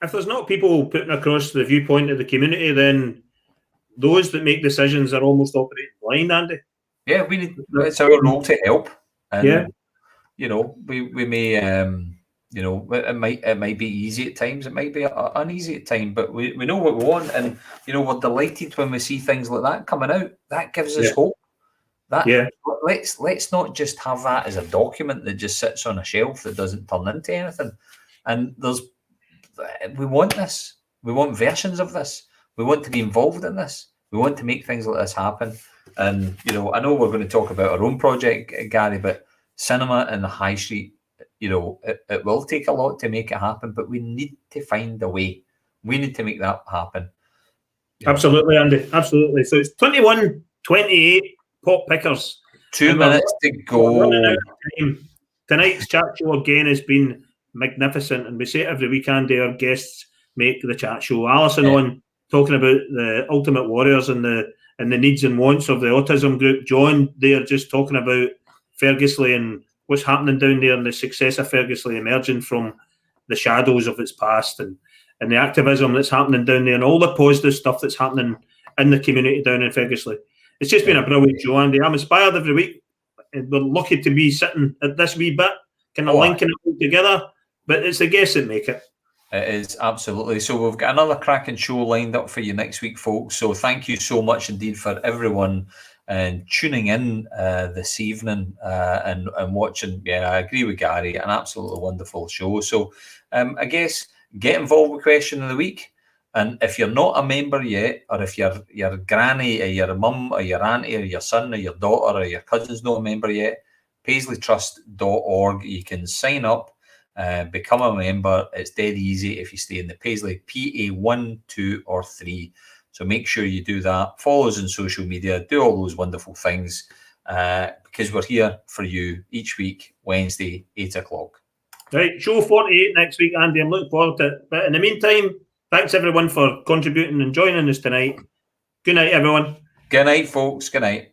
If there's not people putting across the viewpoint of the community, then those that make decisions are almost operating blind, Andy. Yeah, it's our role to help. And, we may, it might be easy at times. It might be uneasy at times, but we know what we want. And, we're delighted when we see things like that coming out. That gives us hope. Let's not just have that as a document that just sits on a shelf that doesn't turn into anything. And we want this. We want versions of this. We want to be involved in this. We want to make things like this happen. And, I know we're going to talk about our own project, Gary, but cinema in the high street, it will take a lot to make it happen, but we need to find a way. We need to make that happen. Absolutely, Andy. Absolutely. So it's 21:28 pop pickers. 2 minutes to go. Tonight's chat show again has been magnificent, and we say it every week, Andy, our guests make the chat show. Alison on talking about the Ultimate Warriors and the needs and wants of the autism group. John there just talking about Fergusley and what's happening down there, and the success of Fergusley emerging from the shadows of its past, and the activism that's happening down there, and all the positive stuff that's happening in the community down in Fergusley. It's just been a brilliant show, Andy. I'm inspired every week. We're lucky to be sitting at this wee bit, kind of linking it all together. But it's the guests that make it. It is, absolutely. So we've got another cracking show lined up for you next week, folks. So thank you so much indeed for everyone tuning in this evening and watching. Yeah, I agree with Gary. An absolutely wonderful show. So I guess get involved with Question of the Week. And if you're not a member yet, or if your granny or your mum or your auntie or your son or your daughter or your cousin's not a member yet, paisleytrust.org. You can sign up. become a member. It's dead easy if you stay in the Paisley PA 1, 2 or 3. So make sure you do that. Follow us on social media. Do all those wonderful things because we're here for you each week, Wednesday, 8 o'clock. Right, show 48 next week, Andy. I'm looking forward to it. But in the meantime, thanks everyone for contributing and joining us tonight. Good night, everyone. Good night, folks. Good night.